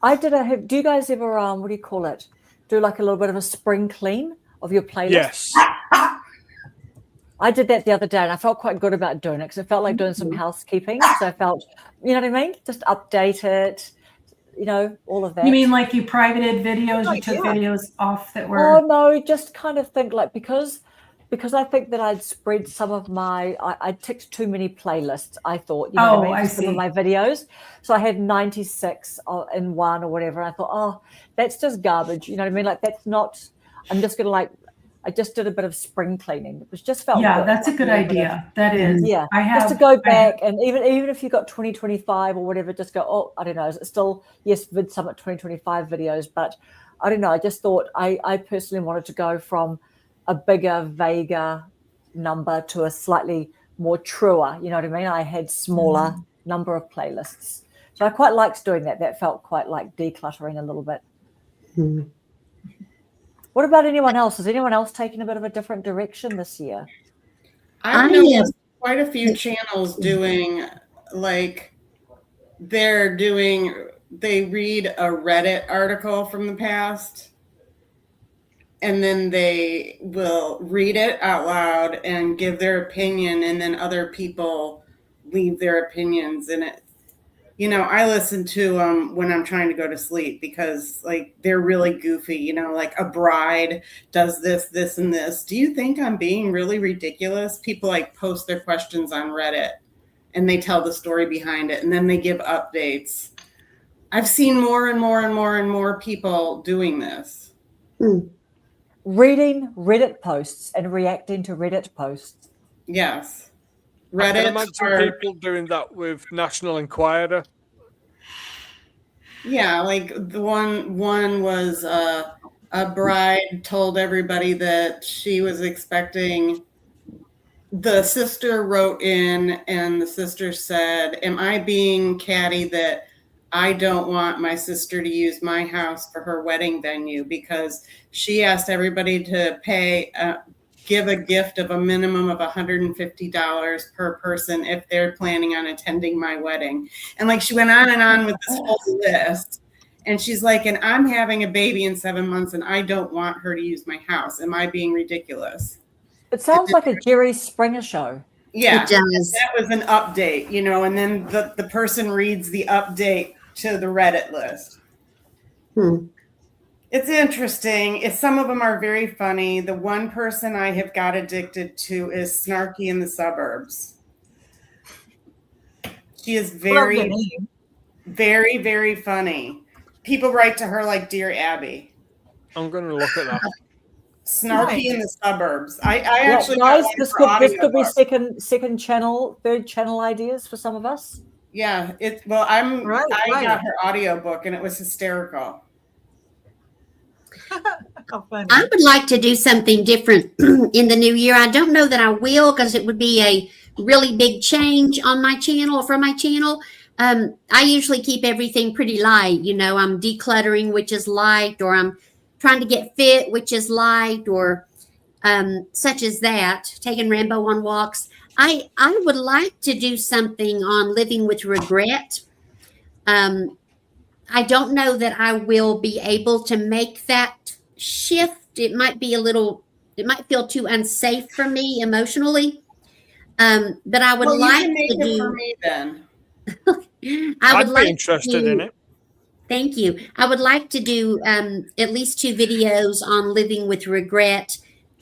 S1: I did do you guys ever, what do you call it? Do like a little bit of a spring clean of your playlist?
S2: Yes.
S1: I did that the other day and I felt quite good about doing it because it felt like doing some housekeeping. So I felt, you know what I mean? Just update it, you know, all of that.
S6: You mean like you privated videos? You took videos off that were.
S1: Oh, no, just kind of think like because I think that I'd spread some of I ticked too many playlists, I thought, you know what I mean? Some of my videos. So I had 96 in one or whatever. And I thought, oh, that's just garbage. You know what I mean? Like that's not, I'm just going to I just did a bit of spring cleaning. It was just felt good.
S6: That's a good idea. That is.
S1: Yeah. Just to go back and even if you got 2025 or whatever, just go, oh, I don't know. It's still, yes, Vid Summit 2025 videos, but I don't know. I just thought I personally wanted to go from a bigger, vaguer number to a slightly more truer, you know what I mean? I had smaller number of playlists. So I quite liked doing that. That felt quite like decluttering a little bit.
S8: Mm.
S1: What about anyone else? Has anyone else taken a bit of a different direction this year?
S5: I've noticed quite a few channels doing like they read a Reddit article from the past and then they will read it out loud and give their opinion, and then other people leave their opinions in it. You know, I listen to them when I'm trying to go to sleep because like they're really goofy, you know, like a bride does this, this, and this. Do you think I'm being really ridiculous? People like post their questions on Reddit and they tell the story behind it and then they give updates. I've seen more and more and more and more people doing this.
S1: Reading Reddit posts and reacting to Reddit posts.
S5: Yes.
S2: I can imagine people doing that with National Enquirer.
S5: Yeah, like the one was a bride told everybody that she was expecting. The sister wrote in and the sister said, am I being catty that I don't want my sister to use my house for her wedding venue because she asked everybody to give a gift of a minimum of $150 per person if they're planning on attending my wedding. And like she went on and on with this whole list. And she's like, and I'm having a baby in 7 months and I don't want her to use my house. Am I being ridiculous?
S1: It sounds like a Jerry Springer show.
S5: Yeah,
S3: It does.
S5: that was an update, you know, and then the person reads the update to the Reddit list. It's interesting. Some of them are very funny. The one person I have got addicted to is Snarky in the Suburbs. She is very, very, very funny. People write to her like Dear Abby.
S2: I'm going to look at that.
S5: Snarky in the Suburbs. I actually
S1: guys, this could be second channel, third channel ideas for some of us.
S5: Yeah, I got her audiobook and it was hysterical.
S3: I would like to do something different in the new year. I don't know that I will because it would be a really big change on my channel or for my channel. I usually keep everything pretty light. You know, I'm decluttering, which is light, or I'm trying to get fit, which is light, or such as that, taking Rambo on walks. I would like to do something on living with regret. I don't know that I will be able to make that shift. It might feel too unsafe for me emotionally. But I would like to do.
S5: For me, then.
S2: I'd be interested in it.
S3: Thank you. I would like to do at least 2 videos on living with regret.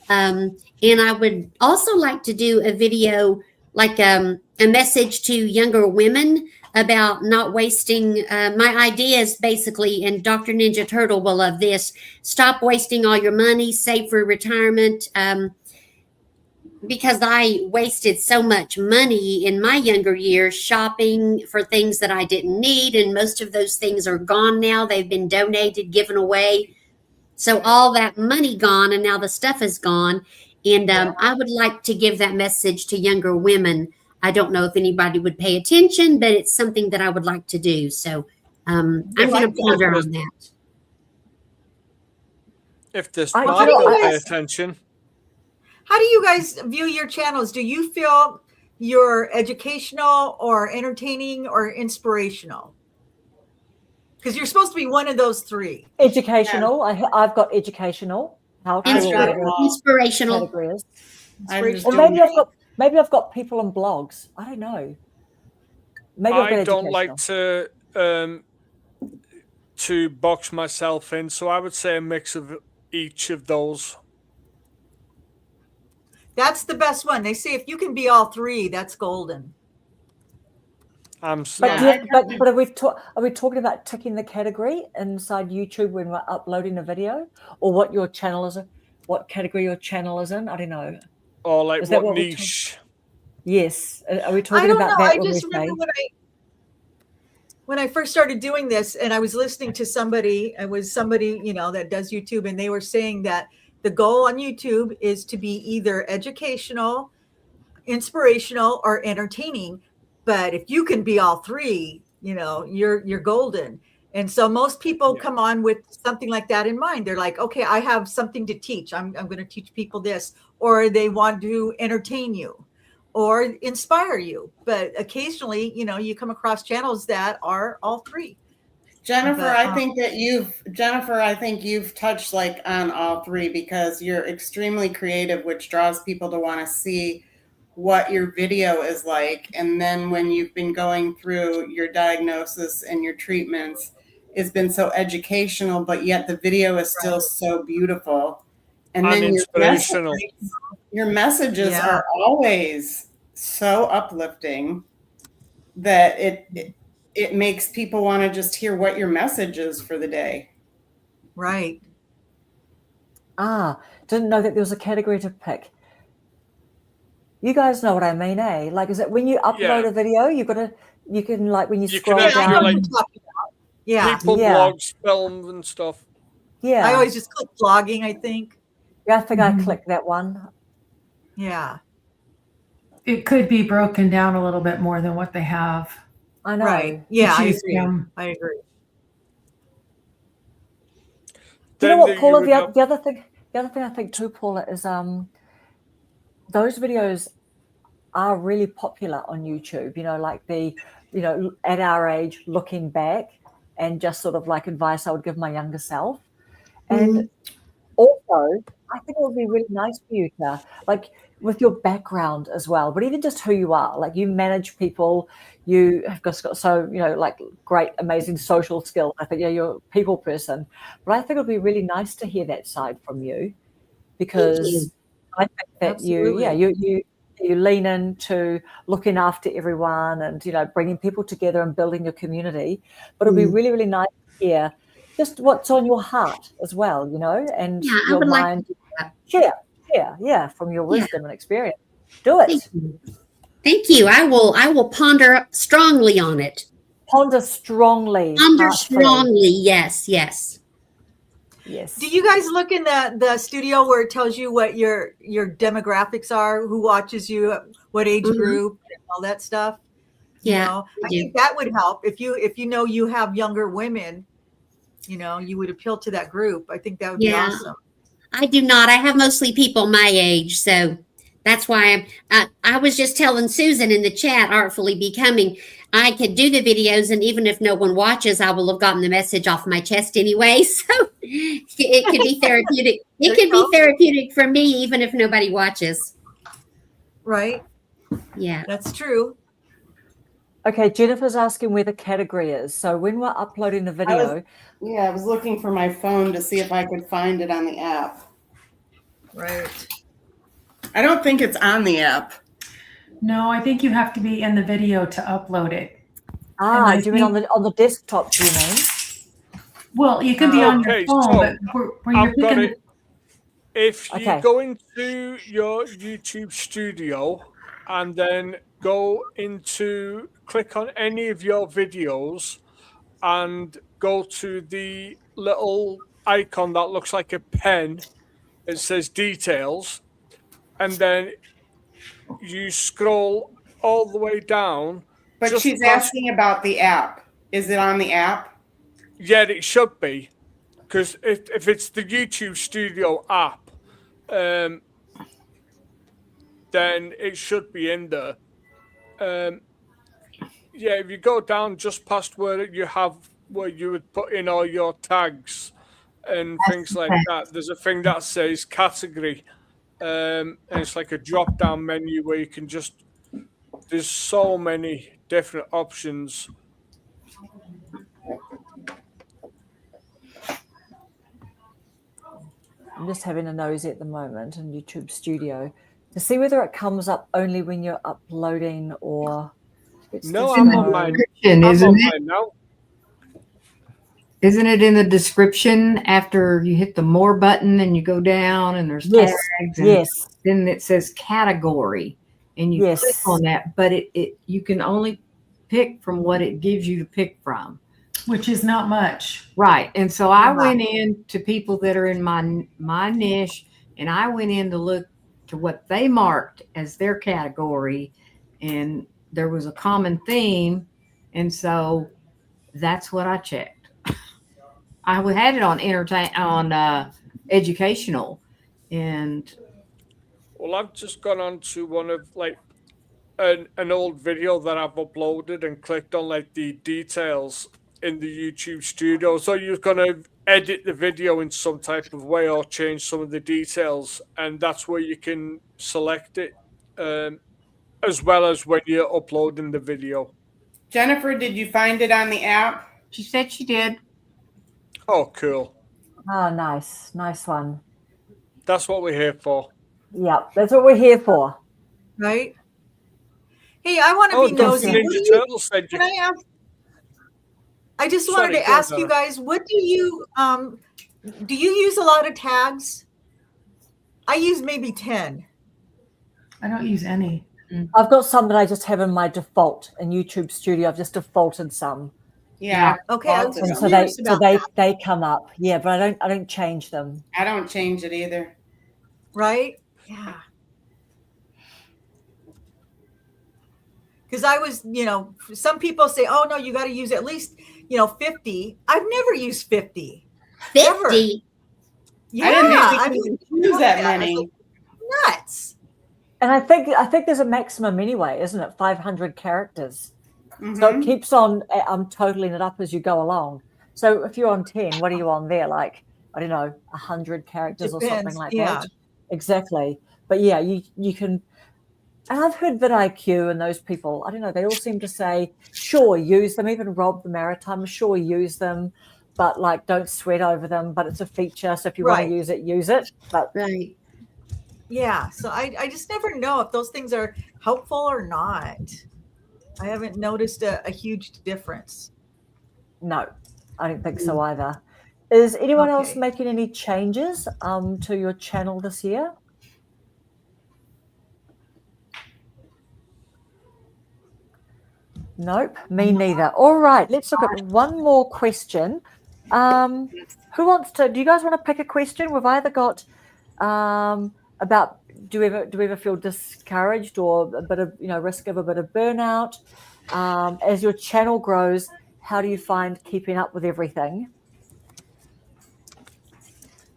S3: And I would also like to do a video, like a message to younger women about not wasting my ideas, basically. And Dr. Ninja Turtle will love this. Stop wasting all your money, save for retirement. Because I wasted so much money in my younger years shopping for things that I didn't need. And most of those things are gone now. They've been donated, given away. So all that money gone, and now the stuff is gone. And I would like to give that message to younger women. I don't know if anybody would pay attention, but it's something that I would like to do. So I'm going to ponder on that.
S2: If there's people pay attention.
S4: How do you guys view your channels? Do you feel you're educational or entertaining or inspirational? Because you're supposed to be one of those three.
S1: Educational. I've got educational. How to
S3: inspirational.
S1: Categories.
S5: Just
S1: Or maybe I've got people on blogs. I don't know. Maybe
S2: I don't like to box myself in, so I would say a mix of each of those.
S4: That's the best one. They say if you can be all three, that's golden.
S1: But are we talking about ticking the category inside YouTube when we're uploading a video, or what your channel is, what category your channel is in? I don't know.
S2: Or like what niche?
S1: Yes. Are we talking about that?
S4: I just remember when I first started doing this, and I was listening to somebody. It was somebody that does YouTube, and they were saying that the goal on YouTube is to be either educational, inspirational, or entertaining. But if you can be all three, you're golden. And so most people come on with something like that in mind. They're like, okay, I have something to teach. I'm going to teach people this, or they want to entertain you or inspire you. But occasionally, you come across channels that are all three.
S5: Jennifer, I think you've touched like on all three, because you're extremely creative, which draws people to want to see what your video is like. And then when you've been going through your diagnosis and your treatments, it's been so educational, but yet the video is still so beautiful. And then
S2: inspirational.
S5: Your messages are always so uplifting that it makes people want to just hear what your message is for the day.
S4: Right.
S1: Didn't know that there was a category to pick. You guys know what I mean, eh? Like, is it when you upload a video, you can like when you scroll down.
S2: People, blogs, films, and stuff.
S1: Yeah.
S4: I always just click blogging, I think.
S1: Yeah, I think I clicked that one.
S4: Yeah.
S6: It could be broken down a little bit more than what they have.
S1: I know.
S4: Right. Yeah, I agree.
S1: You know what, Paula? The other thing I think too, Paula, is those videos are really popular on YouTube. Like at our age, looking back, and just sort of like advice I would give my younger self. And also, I think it would be really nice for you to, like, with your background as well, but even just who you are, like you manage people, you have got so, like great, amazing social skills. I think you're a people person, but I think it would be really nice to hear that side from you, because I think that you lean into looking after everyone and, bringing people together and building your community. But it'll be really, really nice to hear just what's on your heart as well, and your mind. Share from your wisdom and experience. Do it.
S3: Thank you. I will ponder strongly on it.
S1: Ponder strongly.
S3: Yes.
S1: Yes.
S4: Do you guys look in the studio where it tells you what your demographics are, who watches you, what age group, and all that stuff?
S3: Yeah.
S4: I think that would help if you know you have younger women, you would appeal to that group. I think that would be awesome.
S3: I do not. I have mostly people my age, so that's why I was just telling Susan in the chat, Artfully Becoming, I could do the videos, and even if no one watches, I will have gotten the message off my chest anyway. So it could be therapeutic. It could be therapeutic for me, even if nobody watches.
S4: Right.
S3: Yeah.
S4: That's true.
S1: Okay, Jennifer's asking where the category is. So when we're uploading the video.
S5: I was looking for my phone to see if I could find it on the app.
S4: Right.
S5: I don't think it's on the app.
S6: No, I think you have to be in the video to upload it.
S1: Do you mean on the desktop, do you mean?
S6: Well, you can be on your phone, but where you're picking.
S2: If you go into your YouTube studio and then click on any of your videos and go to the little icon that looks like a pen, it says details, and then you scroll all the way down.
S5: But she's asking about the app. Is it on the app?
S2: Yeah, it should be, because if it's the YouTube Studio app, then it should be in there. If you go down just past where you have where you would put in all your tags and things like that. There's a thing that says category, and it's like a drop-down menu where you can just. There's so many different options.
S1: I'm just having a nosy at the moment in YouTube Studio to see whether it comes up only when you're uploading or.
S2: No, I'm on mine.
S7: Isn't it?
S2: Now.
S7: Isn't it in the description after you hit the more button and you go down and there's tags? And
S1: yes.
S7: Then it says category and you click on that, but you can only pick from what it gives you to pick from.
S6: Which is not much.
S7: Right. And so I went in to people that are in my niche, and I went in to look to what they marked as their category, and there was a common theme. And so that's what I checked. I had it on educational, and
S2: well, I've just gone on to one of like an old video that I've uploaded and clicked on like the details in the YouTube Studio. So you're gonna edit the video in some type of way or change some of the details, and that's where you can select it, as well as when you're uploading the video.
S5: Jennifer, did you find it on the app?
S7: she said she did.
S2: Oh, cool.
S1: Oh, nice one.
S2: That's what we're here for.
S1: Yeah, that's what we're here for.
S4: Right? Hey, I want to be nosy.
S2: Ninja Turtles said
S4: Can I ask? I just wanted to ask you guys, what do you use a lot of tags? I use maybe 10.
S6: I don't use any.
S1: I've got some that I just have in my default in YouTube Studio. I've just defaulted some.
S5: Yeah.
S4: Okay.
S1: And so they come up. Yeah, but I don't change them.
S5: I don't change it either.
S4: Right? Yeah. Because I was, some people say, oh no, you got to use at least, 50. I've never used 50.
S3: 50?
S4: Ever. Yeah.
S5: I didn't use that many.
S4: Nuts.
S1: And I think there's a maximum anyway, isn't it? 500 characters. Mm-hmm. So it keeps on totaling it up as you go along. So if you're on 10, what are you on there? Like, I don't know, 100 characters or something like that. Exactly. But yeah, you can. And I've heard vidIQ and those people, I don't know, they all seem to say, sure, use them. Even Rob the Maritime, sure, use them, but like don't sweat over them. But it's a feature, so if you want to use it. But
S3: right.
S4: Yeah, so I just never know if those things are helpful or not. I haven't noticed a huge difference.
S1: No, I don't think so either. Is anyone else making any changes to your channel this year? Nope, me neither. All right, let's look at one more question. Who wants to? Do you guys want to pick a question? We've either got about do we ever feel discouraged or a bit of risk of a bit of burnout? As your channel grows, how do you find keeping up with everything?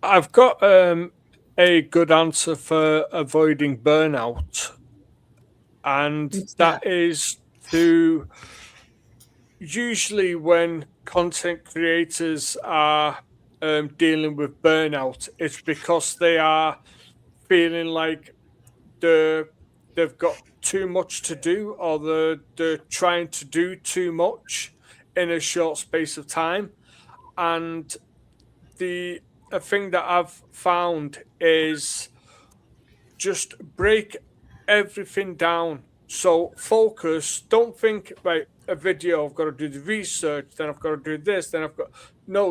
S2: I've got a good answer for avoiding burnout, and that is to usually when content creators are dealing with burnout, it's because they are feeling like they've got too much to do, or they're trying to do too much in a short space of time. And a thing that I've found is just break everything down. So focus, don't think, right, a video, I've got to do the research, then I've got to do this,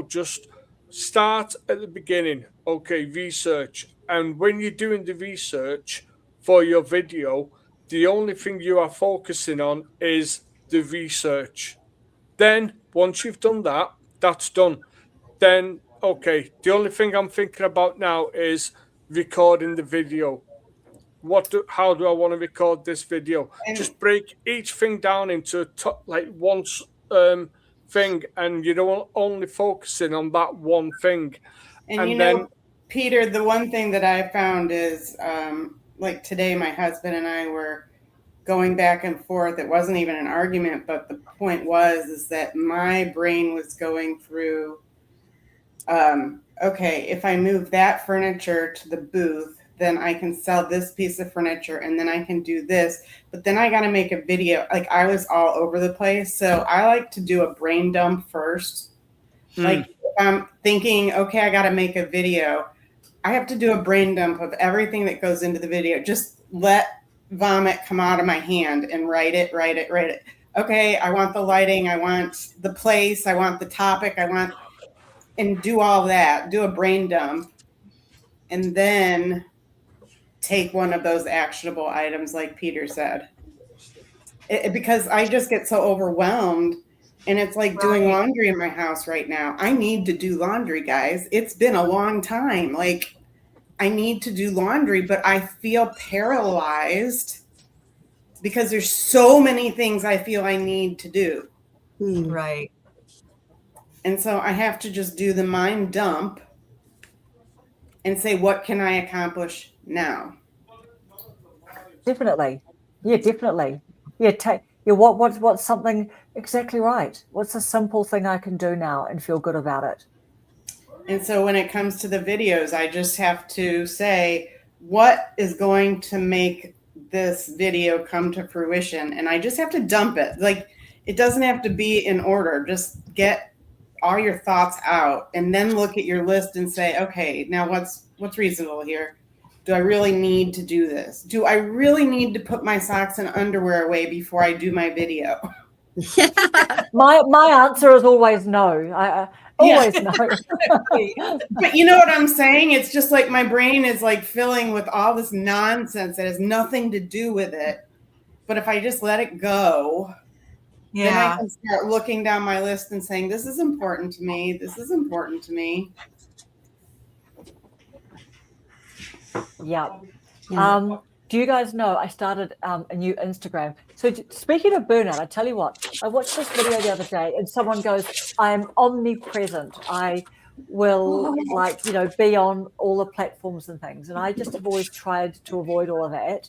S2: just start at the beginning. Okay, research. And when you're doing the research for your video, the only thing you are focusing on is the research. Then once you've done that, that's done. Then, okay, the only thing I'm thinking about now is recording the video. How do I want to record this video? And just break each thing down into one thing, and you don't only focusing on that one thing.
S5: And then, Peter, the one thing that I found is like today, my husband and I were going back and forth. It wasn't even an argument, but the point is that my brain was going through, okay, if I move that furniture to the booth, then I can sell this piece of furniture and then I can do this, but then I got to make a video. Like, I was all over the place. So I like to do a brain dump first. Like, if I'm thinking, okay, I got to make a video, I have to do a brain dump of everything that goes into the video. Just let vomit come out of my hand and write it. Okay, I want the lighting, I want the place, I want the topic, and do all that, do a brain dump, and then take one of those actionable items like Peter said. Because I just get so overwhelmed, and it's like doing laundry in my house right now. I need to do laundry, guys. It's been a long time. Like, I need to do laundry, but I feel paralyzed because there's so many things I feel I need to do.
S4: Right.
S5: And so I have to just do the mind dump and say, what can I accomplish now?
S1: Definitely. Yeah, definitely. Yeah, what's something exactly right? What's a simple thing I can do now and feel good about it?
S5: And so when it comes to the videos, I just have to say, what is going to make this video come to fruition? And I just have to dump it. Like, it doesn't have to be in order. Just get all your thoughts out and then look at your list and say, okay, now what's reasonable here? Do I really need to do this? Do I really need to put my socks and underwear away before I do my video?
S1: my answer is always no. I always no.
S5: But you know what I'm saying? It's just like my brain is like filling with all this nonsense that has nothing to do with it. But if I just let it go, then I can start looking down my list and saying, this is important to me. This is important to me.
S1: Yeah. Do you guys know I started a new Instagram? So speaking of burnout, I tell you what, I watched this video the other day and someone goes, I am omnipresent. I will be on all the platforms and things. And I just have always tried to avoid all of that.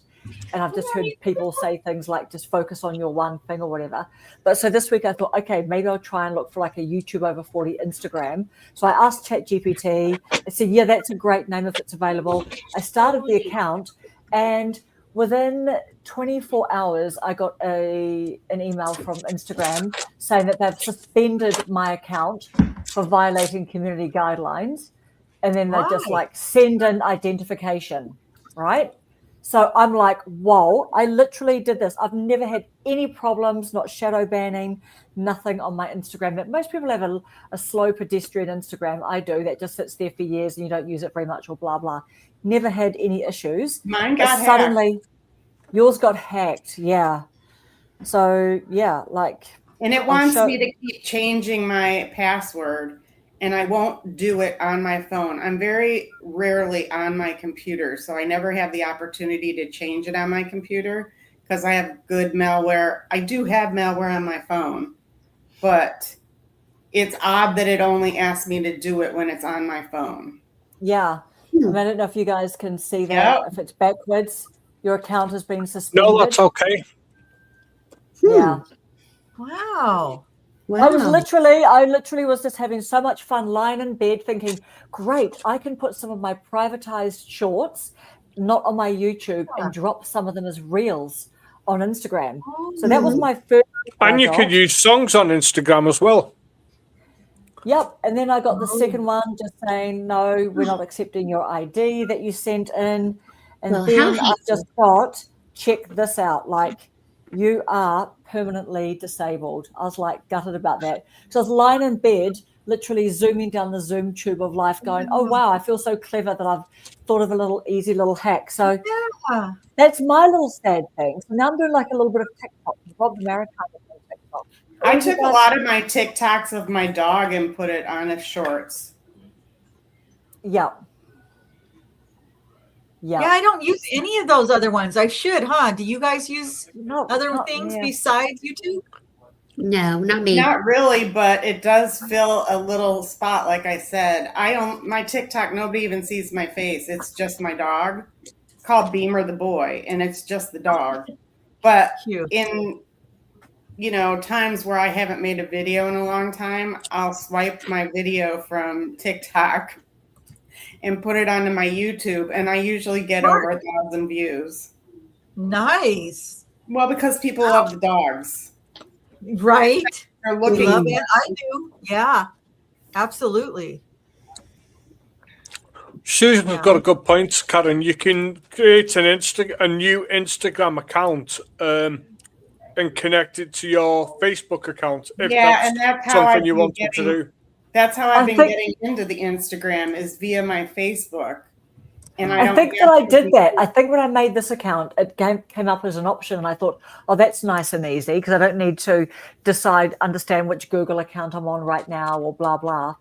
S1: And I've just heard people say things like just focus on your one thing or whatever. But so this week I thought, okay, maybe I'll try and look for like a YouTube over 40 Instagram. So I asked ChatGPT. I said, yeah, that's a great name if it's available. I started the account, and within 24 hours, I got an email from Instagram saying that they've suspended my account for violating community guidelines. And then they just like send an identification, right? So I'm like, whoa, I literally did this. I've never had any problems, not shadow banning, nothing on my Instagram. But most people have a slow pedestrian Instagram. I do. That just sits there for years and you don't use it very much or blah, blah. Never had any issues.
S5: Mine got hacked.
S1: Suddenly, yours got hacked. Yeah. So, yeah, like.
S5: And it wants me to keep changing my password. And I won't do it on my phone. I'm very rarely on my computer, so I never have the opportunity to change it on my computer because I have good malware. I do have malware on my phone, but it's odd that it only asks me to do it when it's on my phone.
S1: Yeah. I don't know if you guys can see that. If it's backwards, your account has been suspended.
S2: No, that's okay.
S1: Yeah.
S4: Wow.
S1: I literally was just having so much fun lying in bed thinking, great, I can put some of my privatized shorts not on my YouTube and drop some of them as reels on Instagram. So that was my first.
S2: And you could use songs on Instagram as well.
S1: Yep. And then I got the second one just saying, no, we're not accepting your ID that you sent in. And then I just got, check this out, like, you are permanently disabled. I was like gutted about that. So I was lying in bed, literally zooming down the Zoom tube of life going, oh, wow, I feel so clever that I've thought of a easy little hack. So that's my little sad thing. So now I'm doing like a little bit of TikTok. Rob America on TikTok.
S5: I took a lot of my TikToks of my dog and put it on as shorts.
S1: Yeah.
S4: Yeah, I don't use any of those other ones. I should, huh? Do you guys use other things besides YouTube?
S3: No, not me.
S5: Not really, but it does fill a little spot. Like I said, my TikTok, nobody even sees my face. It's just my dog. It's called Beamer the Boy, and it's just the dog. But
S4: Cute.
S5: in, times where I haven't made a video in a long time, I'll swipe my video from TikTok and put it onto my YouTube, and I usually get over 1,000 views.
S4: Nice.
S5: Well, because people love the dogs.
S4: Right.
S5: They're looking.
S4: Love it. I do. Yeah. Absolutely.
S2: Susan's got a good point, Karen. You can create a new Instagram account and connect it to your Facebook account. If
S5: and that's how
S2: something you wanted to do.
S5: That's how I've been getting into the Instagram, is via my Facebook. And
S1: I think that I did that. I think when I made this account, it came up as an option, and I thought, oh, that's nice and easy because I don't need to understand which Google account I'm on right now or blah, blah.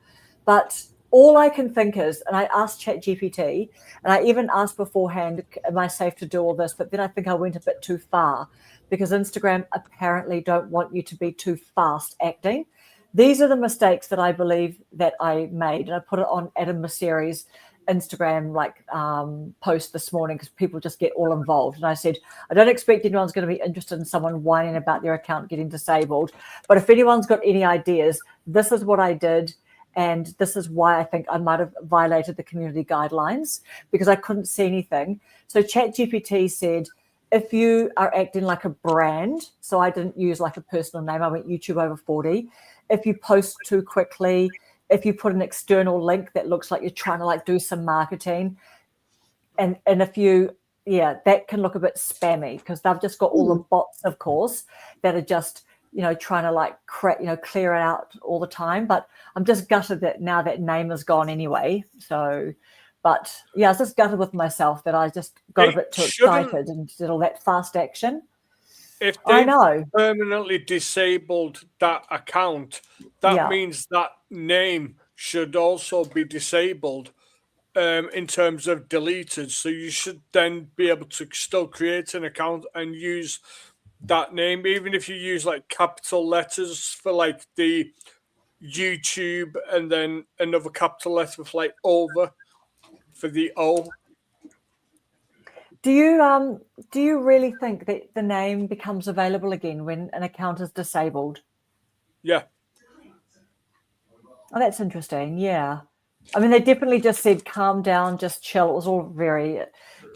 S1: But all I can think is, and I asked ChatGPT, and I even asked beforehand, am I safe to do all this? But then I think I went a bit too far because Instagram apparently don't want you to be too fast acting. These are the mistakes that I believe that I made. And I put it on Adam Mosseri's Instagram post this morning because people just get all involved. And I said, I don't expect anyone's going to be interested in someone whining about their account getting disabled. But if anyone's got any ideas, this is what I did. And this is why I think I might have violated the community guidelines because I couldn't see anything. So ChatGPT said, if you are acting like a brand, so I didn't use like a personal name, I went YouTube over 40. If you post too quickly, if you put an external link that looks like you're trying to do some marketing, and if you, that can look a bit spammy because they've just got all the bots, of course, that are just, trying to clear it out all the time. But I'm just gutted that now that name is gone anyway. So, but I was just gutted with myself that I just got a bit too excited and did all that fast action.
S2: If they permanently disabled that account, that means that name should also be disabled in terms of deleted. So you should then be able to still create an account and use that name, even if you use capital letters for the YouTube and then another capital letter for over for the O.
S1: Do you really think that the name becomes available again when an account is disabled?
S2: Yeah.
S1: Oh, that's interesting. Yeah. I mean, they definitely just said, calm down, just chill. It was all very,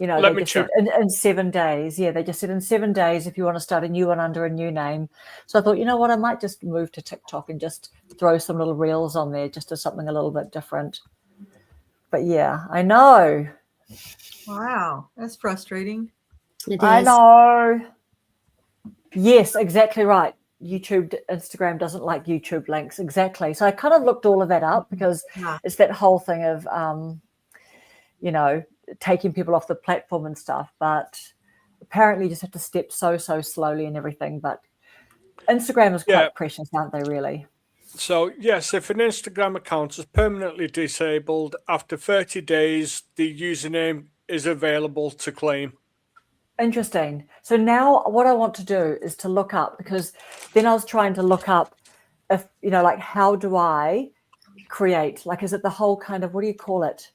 S2: Let me check.
S1: In 7 days. Yeah, they just said in 7 days, if you want to start a new one under a new name. So I thought, you know what, I might just move to TikTok and just throw some little reels on there just as something a little bit different. But yeah, I know.
S4: Wow, that's frustrating.
S1: I know. Yes, exactly right. Instagram doesn't like YouTube links. Exactly. So I kind of looked all of that up because it's that whole thing of, taking people off the platform and stuff. But apparently you just have to step so slowly and everything. But Instagram is quite precious, aren't they, really?
S2: So, yes, if an Instagram account is permanently disabled, after 30 days, the username is available to claim.
S1: Interesting. So now what I want to do is to look up, because then I was trying to look up if, how do I create, is it the whole kind of, what do you call it?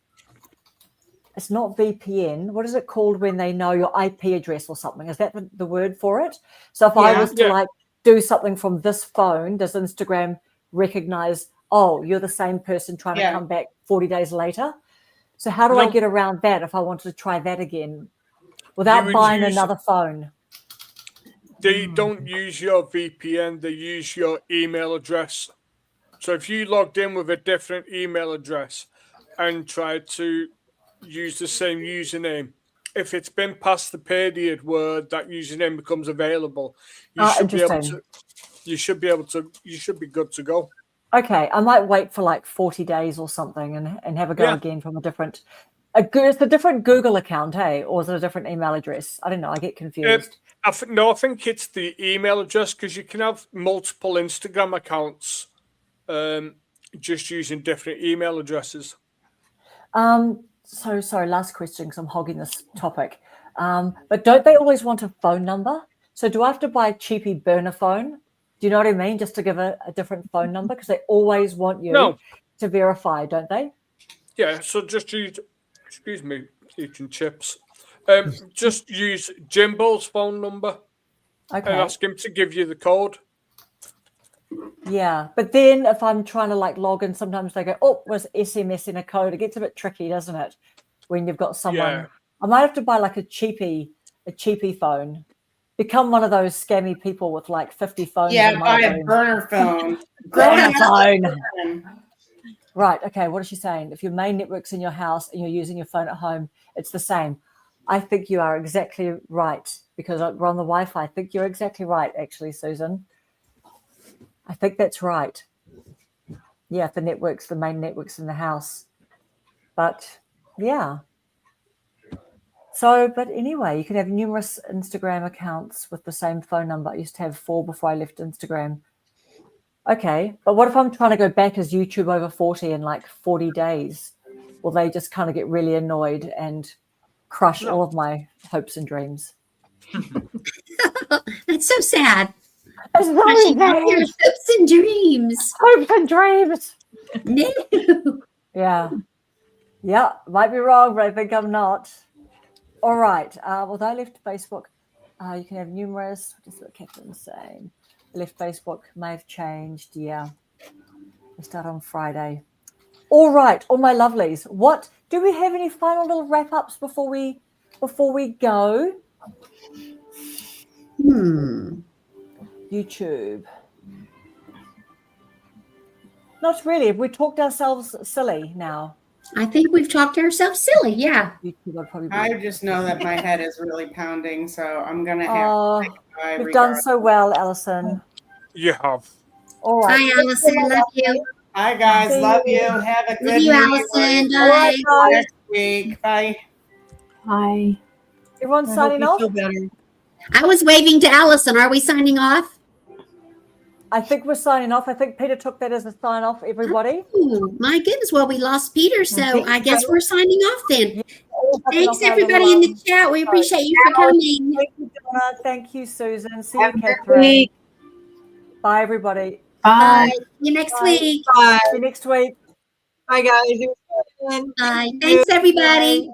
S1: It's not VPN. What is it called when they know your IP address or something? Is that the word for it? So if I was to do something from this phone, does Instagram recognize, oh, you're the same person trying to come back 40 days later? So how do I get around that if I wanted to try that again without buying another phone?
S2: They don't use your VPN, they use your email address. So if you logged in with a different email address and tried to use the same username, if it's been past the period where that username becomes available, you should be good to go.
S1: Okay, I might wait for 40 days or something and have a go again from it's a different Google account, or is it a different email address? I don't know. I get confused.
S2: I think it's the email address because you can have multiple Instagram accounts just using different email addresses.
S1: So sorry, last question because I'm hogging this topic. But don't they always want a phone number? So do I have to buy a cheapy burner phone? Do you know what I mean? Just to give a different phone number because they always want you to verify, don't they?
S2: Yeah, so just use, eating chips. Just use Jimbo's phone number. and
S1: Okay.
S2: ask him to give you the code.
S1: Yeah, but then if I'm trying to like log in, sometimes they go, "Oh, was SMS in a code." It gets a bit tricky, doesn't it? When you've got someone,
S2: Yeah.
S1: I might have to buy like a cheapie phone. Become one of those scammy people with like 50 phones.
S5: Yeah,
S1: in
S5: buy
S1: one
S5: a
S1: phone.
S5: burner phone.
S1: Burner phone. Right. Okay. What is she saying? If your main network's in your house and you're using your phone at home, it's the same. I think you are exactly right because we're on the Wi-Fi. I think you're exactly right, actually, Susan. I think that's right. Yeah, if the main network's in the house. But yeah. So, but anyway, you can have numerous Instagram accounts with the same phone number. I used to have 4 before I left Instagram. Okay, but what if I'm trying to go back as YouTube over 40 in like 40 days? Will they just kind of get really annoyed and crush all of my hopes and dreams?
S3: That's so sad.
S1: It's
S3: Crushing
S1: very
S3: all your
S1: sad.
S3: hopes and dreams.
S1: Hopes and dreams.
S3: No.
S1: Yeah. Yeah, might be wrong, but I think I'm not. All right. Although I left Facebook, you can have numerous. What is what Catherine's saying? I left Facebook, may have changed. Yeah. I start on Friday. All right, all my lovelies. What do we have any final little wrap-ups before we go? YouTube. Not really. Have we talked ourselves silly now?
S3: I think we've talked ourselves silly. Yeah.
S1: YouTube would probably be.
S5: I just know that my head is really pounding, so I'm gonna have to say
S1: you've done so well, Alison.
S2: You have.
S1: All right.
S3: Hi, Allison. Love you.
S5: Hi guys,
S1: See
S5: love
S1: you.
S5: you. Have a
S3: Love
S5: good
S3: you,
S5: week.
S3: Allison.
S1: All right,
S3: Bye.
S1: guys.
S5: Next week. Bye.
S7: Hi.
S1: Everyone
S4: I
S1: signing
S4: hope you
S1: off?
S4: feel better.
S3: I was waving to Allison. Are we signing off?
S1: I think we're signing off. I think Peter took that as a sign off, everybody.
S3: Oh, my goodness. Well, we lost Peter, so
S1: think
S3: I guess
S1: so.
S3: we're signing off then.
S1: All
S3: Thanks,
S1: signing off
S3: everybody in the
S1: over
S3: chat. We appreciate you for coming.
S1: Thank you, Donna. Thank you, Susan. See
S7: Have
S1: you,
S7: a good
S1: Catherine.
S7: week.
S1: Bye, everybody.
S7: Bye.
S3: Bye. See you next
S1: Bye.
S3: week.
S4: Bye.
S1: See you next week.
S4: Bye, guys. It was fun.
S3: Bye. Thanks, everybody.